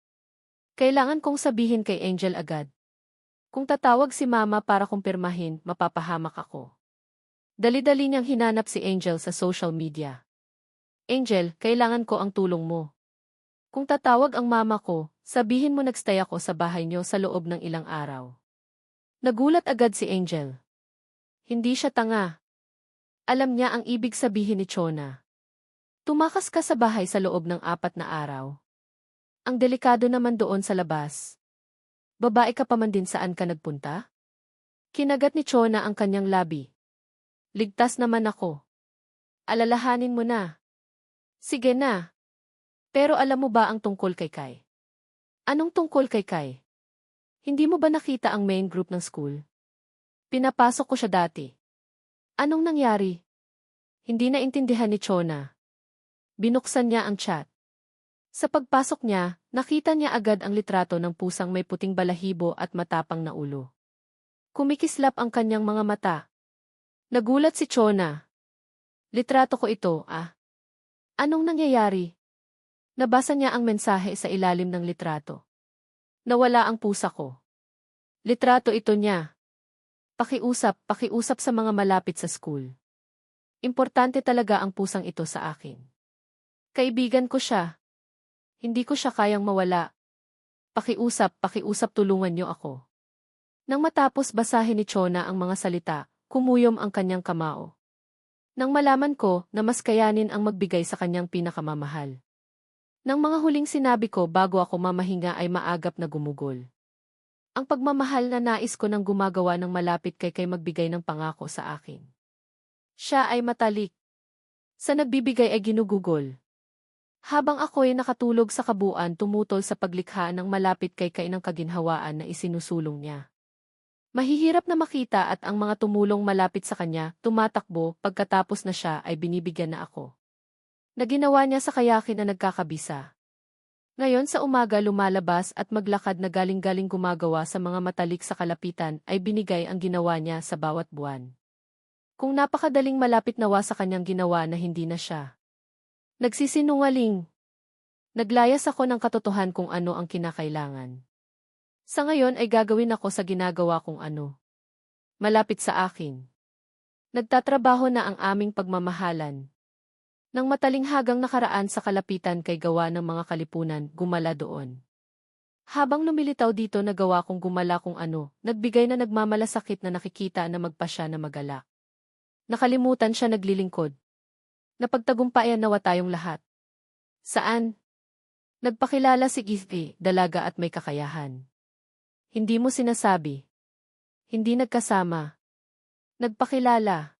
Kailangan kong sabihin kay Angel agad. Kung tatawag si Mama para kumpirmahin, mapapahamak ako. Dali-dali niyang hinanap si Angel sa social media. Angel, kailangan ko ang tulong mo. Kung tatawag ang mama ko, sabihin mo nagstay ako sa bahay niyo sa loob ng ilang araw. Nagulat agad si Angel. Hindi siya tanga. Alam niya ang ibig sabihin ni Chona. Tumakas ka sa bahay sa loob ng 4 na araw. Ang delikado naman doon sa labas. Babae ka pa man din, saan ka nagpunta? Kinagat ni Chona ang kanyang labi. Ligtas naman ako. Alalahanin mo na. Sige na. Pero alam mo ba ang tungkol kay Kai? Anong tungkol kay Kai? Hindi mo ba nakita ang main group ng school? Pinapasok ko siya dati. Anong nangyari? Hindi naintindihan ni Chona. Binuksan niya ang chat. Sa pagpasok niya, nakita niya agad ang litrato ng pusang may puting balahibo at matapang na ulo. Kumikislap ang kanyang mga mata. Nagulat si Chona. Litrato ko ito, ah. Anong nangyayari? Nabasa niya ang mensahe sa ilalim ng litrato. Nawala ang pusa ko. Litrato ito niya. Pakiusap sa mga malapit sa school. Importante talaga ang pusang ito sa akin. Kaibigan ko siya. Hindi ko siya kayang mawala. Pakiusap tulungan niyo ako. Nang matapos basahin ni Chona ang mga salita, kumuyom ang kanyang kamao. Nang malaman ko na mas kayanin ang magbigay sa kanyang pinakamamahal. Nang mga huling sinabi ko bago ako mamahinga ay maagap na gumugol. Ang pagmamahal na nais ko nang gumagawa ng malapit kay magbigay ng pangako sa akin. Siya ay matalik. Sa nagbibigay ay ginugugol. Habang ako'y nakatulog sa kabuuan tumutol sa paglikha ng malapit kay ng kaginhawaan na isinusulong niya. Mahihirap na makita at ang mga tumulong malapit sa kanya, tumatakbo, pagkatapos na siya ay binibigyan na ako. Na ginawa niya sa kayakin na nagkakabisa. Ngayon sa umaga lumalabas at maglakad na galing-galing gumagawa sa mga matalik sa kalapitan ay binigay ang ginawa niya sa bawat buwan. Kung napakadaling malapit nawa sa kanyang ginawa na hindi na siya. Nagsisinungaling. Naglayas ako ng katotohan kung ano ang kinakailangan. Sa ngayon ay gagawin ako sa ginagawa kong ano. Malapit sa akin. Nagtatrabaho na ang aming pagmamahalan. Nang matalinghagang nakaraan sa kalapitan kay gawa ng mga kalipunan, gumala doon. Habang lumilitaw dito nagawa kong gumala kung ano, nagbigay na nagmamalasakit na nakikita na magpasya na magalak. Nakalimutan siya naglilingkod. Napagtagumpayan nawa tayong lahat. Saan? Nagpakilala si Gizzy, dalaga at may kakayahan. Hindi mo sinasabi. Hindi nagkasama. Nagpakilala.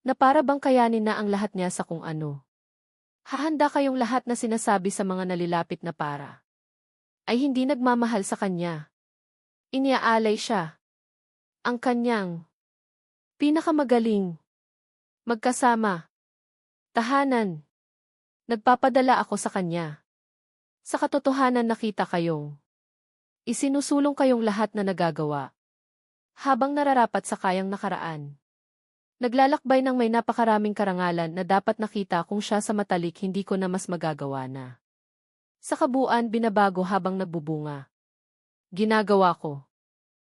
Na para bang kayanin na ang lahat niya sa kung ano. Hahanda kayong lahat na sinasabi sa mga nalilapit na para. Ay hindi nagmamahal sa kanya. Iniaalay siya. Ang kanyang pinakamagaling. Magkasama. Tahanan. Nagpapadala ako sa kanya. Sa katotohanan nakita kayong isinusulong kayong lahat na nagagawa. Habang nararapat sa kayang nakaraan. Naglalakbay ng may napakaraming karangalan na dapat nakita kung siya sa matalik hindi ko na mas magagawa na. Sa kabuuan binabago habang nagbubunga. Ginagawa ko.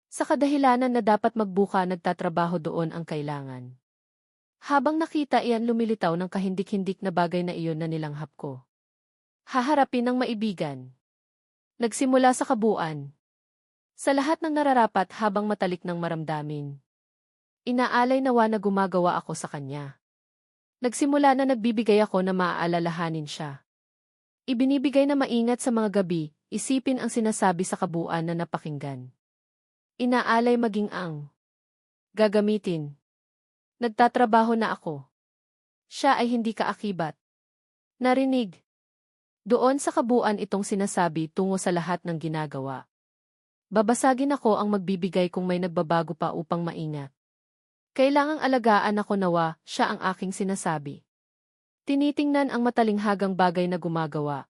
Sa kadahilanan na dapat magbuka nagtatrabaho doon ang kailangan. Habang nakita iyan lumilitaw ng kahindik-hindik na bagay na iyon na nilanghap ko. Haharapin ng maibigan. Nagsimula sa kabuuan. Sa lahat ng nararapat habang matalik ng maramdamin. Inaalay nawa na gumagawa ako sa kanya. Nagsimula na nagbibigay ako na maaalalahanin siya. Ibinibigay na maingat sa mga gabi, isipin ang sinasabi sa kabuuan na napakinggan. Inaalay maging ang gagamitin. Nagtatrabaho na ako. Siya ay hindi kaakibat. Narinig. Doon sa kabuuan itong sinasabi tungo sa lahat ng ginagawa. Babasagin ako ang magbibigay kung may nagbabago pa upang maingat. Kailangang alagaan ako nawa, siya ang aking sinasabi. Tinitingnan ang matalinghagang bagay na gumagawa.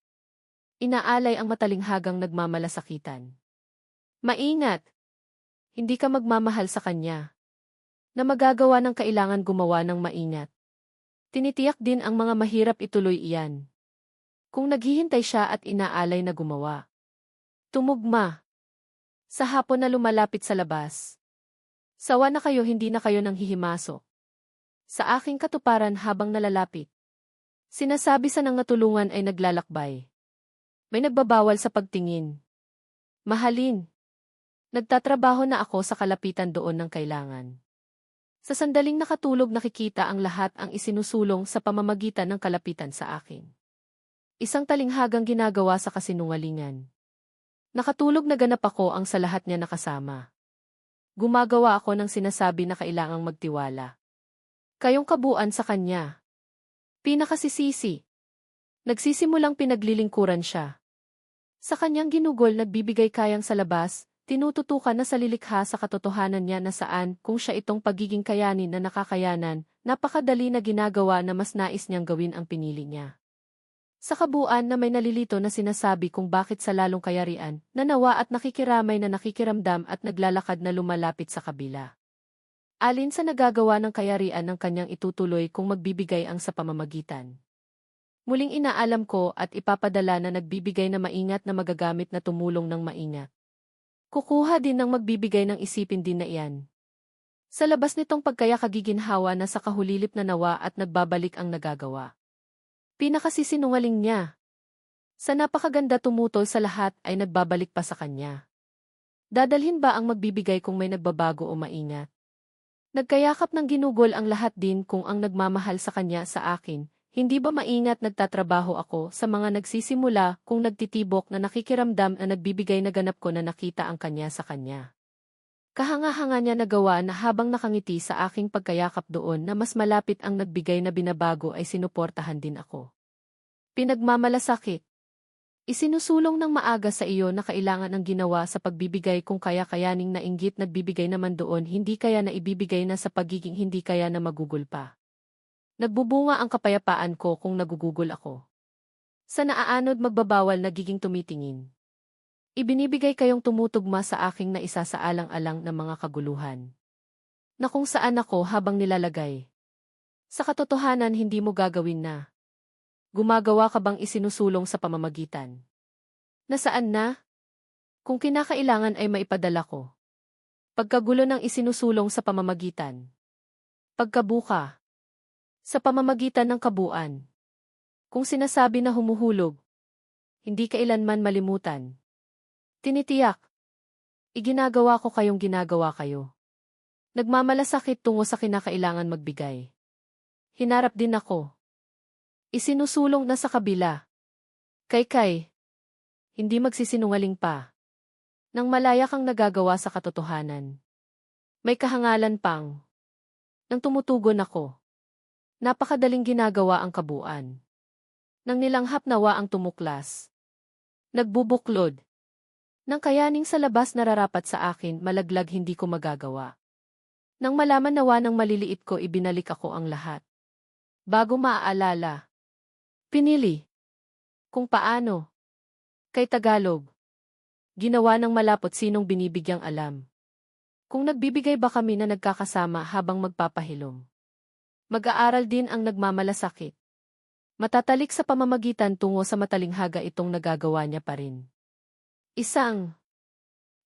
Inaalay ang matalinghagang nagmamalasakitan. Maingat! Hindi ka magmamahal sa kanya. Na magagawa ng kailangan gumawa ng maingat. Tinitiyak din ang mga mahirap ituloy iyan. Kung naghihintay siya at inaalay na gumawa. Tumugma. Sa hapon na lumalapit sa labas. Sawa na kayo hindi na kayo nang hihimasok. Sa aking katuparan habang nalalapit. Sinasabi sa nang natulungan ay naglalakbay. May nagbabawal sa pagtingin. Mahalin. Nagtatrabaho na ako sa kalapitan doon ng kailangan. Sa sandaling nakatulog nakikita ang lahat ang isinusulong sa pamamagitan ng kalapitan sa akin. Isang talinghagang ginagawa sa kasinungalingan. Nakatulog na ganap ako ang sa lahat niya nakasama. Gumagawa ako ng sinasabi na kailangang magtiwala. Kayong kabuuan sa kanya. Pinakasisisi. Nagsisimulang pinaglilingkuran siya. Sa kanyang ginugol nagbibigay kayang sa labas, tinututukan na sa lilikha sa katotohanan niya na saan kung siya itong pagiging kayanin na nakakayanan, napakadali na ginagawa na mas nais niyang gawin ang pinili niya. Sa kabuuan na may nalilito na sinasabi kung bakit sa lalong kayarian, nanawa at nakikiramay na nakikiramdam at naglalakad na lumalapit sa kabila. Alin sa nagagawa ng kayarian ng kanyang itutuloy kung magbibigay ang sa pamamagitan. Muling inaalam ko at ipapadala na nagbibigay na maingat na magagamit na tumulong ng maingat. Kukuha din ng magbibigay ng isipin din na iyan. Sa labas nitong pagkayakagiginhawa na sa kahulilip na nawa at nagbabalik ang nagagawa. Pinakasisinungaling niya. Sa napakaganda tumutol sa lahat ay nagbabalik pa sa kanya. Dadalhin ba ang magbibigay kung may nagbabago o maingat? Nagkayakap ng ginugol ang lahat din kung ang nagmamahal sa kanya sa akin. Hindi ba maingat nagtatrabaho ako sa mga nagsisimula kung nagtitibok na nakikiramdam na nagbibigay na ganap ko na nakita ang kanya sa kanya. Kahanga-hanga niya nagawa na habang nakangiti sa aking pagkayakap doon na mas malapit ang nagbigay na binabago ay sinuportahan din ako. Pinagmamalasakit. Isinusulong ng maaga sa iyo na kailangan ang ginawa sa pagbibigay kung kaya-kayaning nainggit nagbibigay naman doon hindi kaya na ibibigay na sa pagiging hindi kaya na magugol pa. Nagbubunga ang kapayapaan ko kung nagugugol ako. Sa naaanod magbabawal nagiging tumitingin. Ibinibigay kayong tumutugma sa aking na isasaalang-alang ng mga kaguluhan. Na kung saan ako habang nilalagay. Sa katotohanan hindi mo gagawin na. Gumagawa ka bang isinusulong sa pamamagitan? Nasaan na? Kung kinakailangan ay maipadala ko. Pagkagulo ng isinusulong sa pamamagitan. Pagkabuka. Sa pamamagitan ng kabuuan. Kung sinasabi na humuhulog. Hindi kailanman malimutan. Tinitiyak. Iginagawa ko kayong ginagawa kayo. Nagmamalasakit tungo sa kinakailangan magbigay. Hinarap din ako. Isinusulong na sa kabila. Kay, hindi magsisinungaling pa. Nang malaya kang nagagawa sa katotohanan. May kahangalan pang. Nang tumutugon ako. Napakadaling ginagawa ang kabuuan. Nang nilanghap nawa ang tumuklas. Nagbubuklod. Nang kayaning sa labas nararapat sa akin malaglag hindi ko magagawa. Nang malaman nawa ng maliliit ko ibinalik ako ang lahat. Bago maaalala. Pinili. Kung paano. Kay Tagalog. Ginawa ng malapot sinong binibigyang alam. Kung nagbibigay ba kami na nagkakasama habang magpapahilom. Mag-aaral din ang nagmamalasakit. Matatalik sa pamamagitan tungo sa matalinghaga itong nagagawa niya pa rin.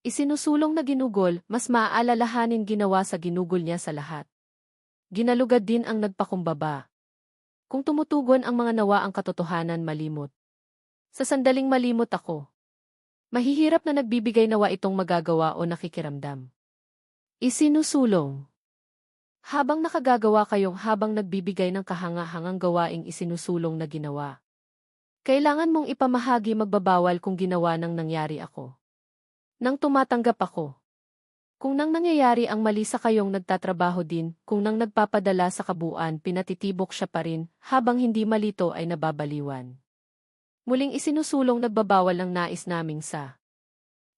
Isinusulong na ginugol, mas maaalalahanin ginawa sa ginugol niya sa lahat. Ginalugad din ang nagpakumbaba. Kung tumutugon ang mga nawa ang katotohanan malimot. Sa sandaling malimot ako. Mahihirap na nagbibigay nawa itong magagawa o nakikiramdam. Isinusulong. Habang nakagagawa kayong habang nagbibigay ng kahanga-hangang gawaing isinusulong na ginawa. Kailangan mong ipamahagi magbabawal kung ginawa nang nangyari ako. Nang tumatanggap ako. Kung nang nangyayari ang mali sa kayong nagtatrabaho din, kung nang nagpapadala sa kabuuan pinatitibok siya pa rin, habang hindi malito ay nababaliwan. Muling isinusulong nagbabawal ang nais naming sa.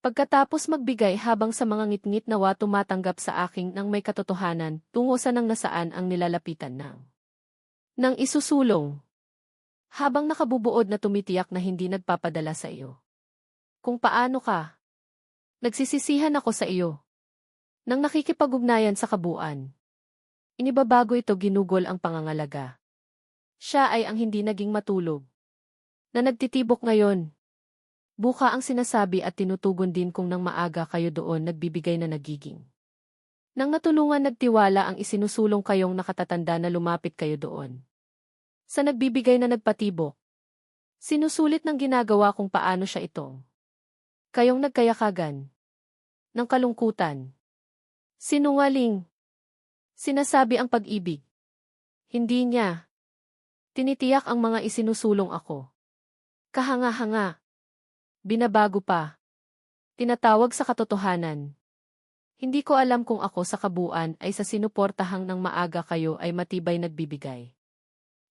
Pagkatapos magbigay habang sa mga ngit-ngit nawa tumatanggap sa aking nang may katotohanan, tungo sa nang nasaan ang nilalapitan ng. Nang isusulong. Habang nakabubuod na tumitiyak na hindi nagpapadala sa iyo. Kung paano ka. Nagsisisihan ako sa iyo. Nang nakikipag-ugnayan sa kabuuan. Inibabago ito ginugol ang pangangalaga. Siya ay ang hindi naging matulog. Na nagtitibok ngayon. Buka ang sinasabi at tinutugon din kung nang maaga kayo doon nagbibigay na nagiging. Nang natulungan nagtiwala ang isinusulong kayong nakatatanda na lumapit kayo doon. Sa nagbibigay na nagpatibok. Sinusulit ng ginagawa kung paano siya itong. Kayong nagkayakagan. Ng kalungkutan. Sinungaling. Sinasabi ang pag-ibig. Hindi niya. Tinitiyak ang mga isinusulong ako. Kahanga-hanga. Binabago pa. Tinatawag sa katotohanan. Hindi ko alam kung ako sa kabuuan ay sa sinuportahang ng maaga kayo ay matibay nagbibigay.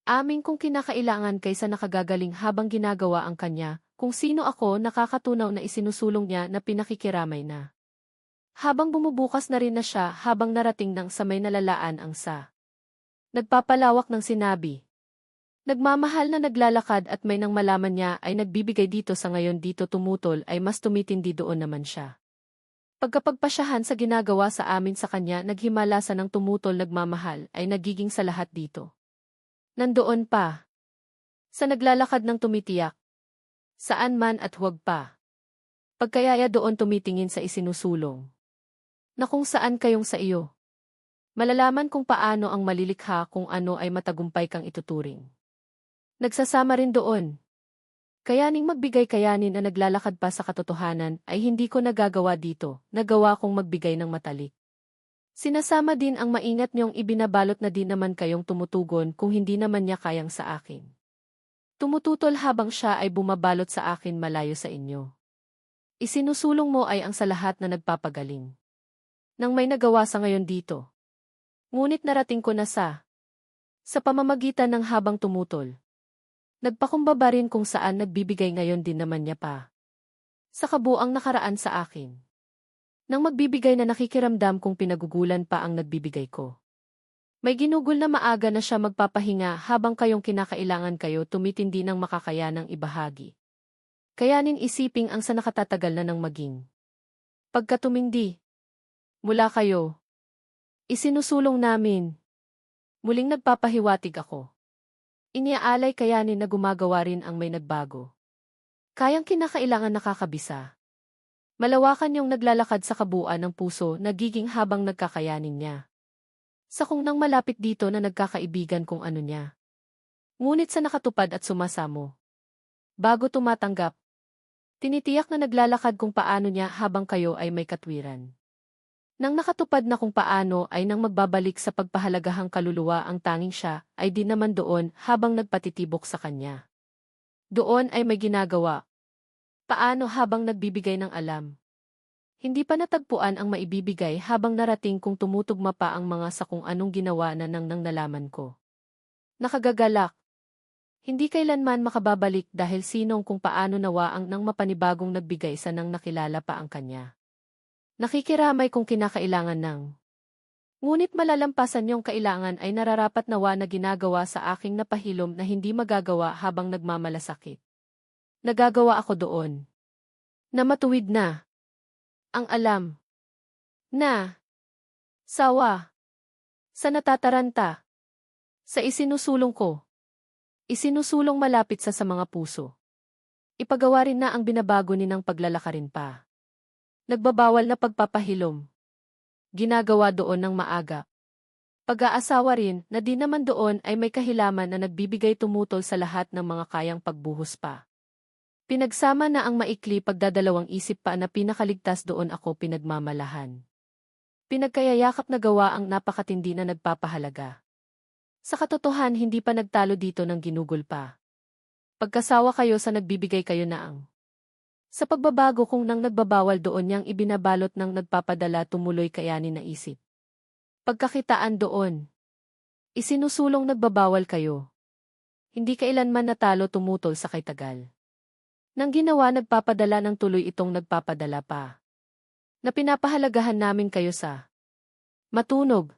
Aming kung kinakailangan kaysa nakagagaling habang ginagawa ang kanya, kung sino ako nakakatunaw na isinusulong niya na pinakikiramay na. Habang bumubukas na rin na siya habang narating nang sa may nalalaan ang sa. Nagpapalawak ng sinabi. Nagmamahal na naglalakad at may nang malaman niya ay nagbibigay dito sa ngayon dito tumutol ay mas tumitindi doon naman siya. Pagkapagpasyahan sa ginagawa sa amin sa kanya naghimala sa ng tumutol nagmamahal ay nagiging sa lahat dito. Nandoon pa. Sa naglalakad ng tumitiyak. Saan man at huwag pa. Pagkayaya doon tumitingin sa isinusulong. Na kung saan kayong sa iyo. Malalaman kung paano ang malilikha kung ano ay matagumpay kang ituturing. Nagsasama rin doon. Kayaning magbigay kayanin na naglalakad pa sa katotohanan ay hindi ko nagagawa dito, nagawa kong magbigay ng matalik. Sinasama din ang maingat niyong ibinabalot na din naman kayong tumutugon kung hindi naman niya kayang sa akin. Tumututol habang siya ay bumabalot sa akin malayo sa inyo. Isinusulong mo ay ang sa lahat na nagpapagaling. Nang may nagawa sa ngayon dito. Ngunit narating ko na sa pamamagitan ng habang tumutol. Nagpakumbaba rin kung saan nagbibigay ngayon din naman niya pa. Sa kabuang nakaraan sa akin. Nang magbibigay na nakikiramdam kung pinagugulan pa ang nagbibigay ko. May ginugol na maaga na siya magpapahinga habang kayong kinakailangan kayo tumitindi ng makakayanang ibahagi. Kayanin isiping ang sa nakatatagal na ng maging. Pagkatumindi. Mula kayo. Isinusulong namin. Muling nagpapahiwatig ako. Iniaalay kayanin na gumagawa rin ang may nagbago. Kayang kinakailangan nakakabisa. Malawakan yung naglalakad sa kabuuan ng puso nagiging habang nagkakayanin niya. Sa kung nang malapit dito na nagkakaibigan kung ano niya. Ngunit sa nakatupad at sumasamo. Bago tumatanggap. Tinitiyak na naglalakad kung paano niya habang kayo ay may katwiran. Nang nakatupad na kung paano ay nang magbabalik sa pagpahalagahang kaluluwa ang tanging siya ay di naman doon habang nagpatitibok sa kanya. Doon ay may ginagawa. Paano habang nagbibigay ng alam? Hindi pa natagpuan ang maibibigay habang narating kung tumutugma pa ang mga sa kung anong ginawa na nang nalaman ko. Nakagagalak. Hindi kailanman makababalik dahil sinong kung paano nawa ang nang mapanibagong nagbigay sa nang nakilala pa ang kanya. Nakikiramay kung kinakailangan ng. Ngunit malalampasan yung kailangan ay nararapat nawa na ginagawa sa aking napahilom na hindi magagawa habang nagmamalasakit. Nagagawa ako doon. Na matuwid na. Ang alam. Na. Sawa. Sa natataranta. Sa isinusulong ko. Isinusulong malapit sa mga puso. Ipagawa rin na ang binabago ni ng paglalakarin pa. Nagbabawal na pagpapahilom. Ginagawa doon ng maaga. Pag-aasawa rin na di naman doon ay may kahilaman na nagbibigay tumutol sa lahat ng mga kayang pagbuhos pa. Pinagsama na ang maikli pagdadalawang isip pa na pinakaligtas doon ako pinagmamalahan. Pinagkayayakap na gawa ang napakatindi na nagpapahalaga. Sa katotohan hindi pa nagtalo dito ng ginugol pa. Pagkasawa kayo sa nagbibigay kayo na ang. Sa pagbabago kung nang nagbabawal doon niyang ibinabalot ng nagpapadala tumuloy kayanin na isip. Pagkakitaan doon. Isinusulong nagbabawal kayo. Hindi kailanman natalo tumutol sa kay tagal. Nang ginawa nagpapadala ng tuloy itong nagpapadala pa. Na pinapahalagahan namin kayo sa matunog.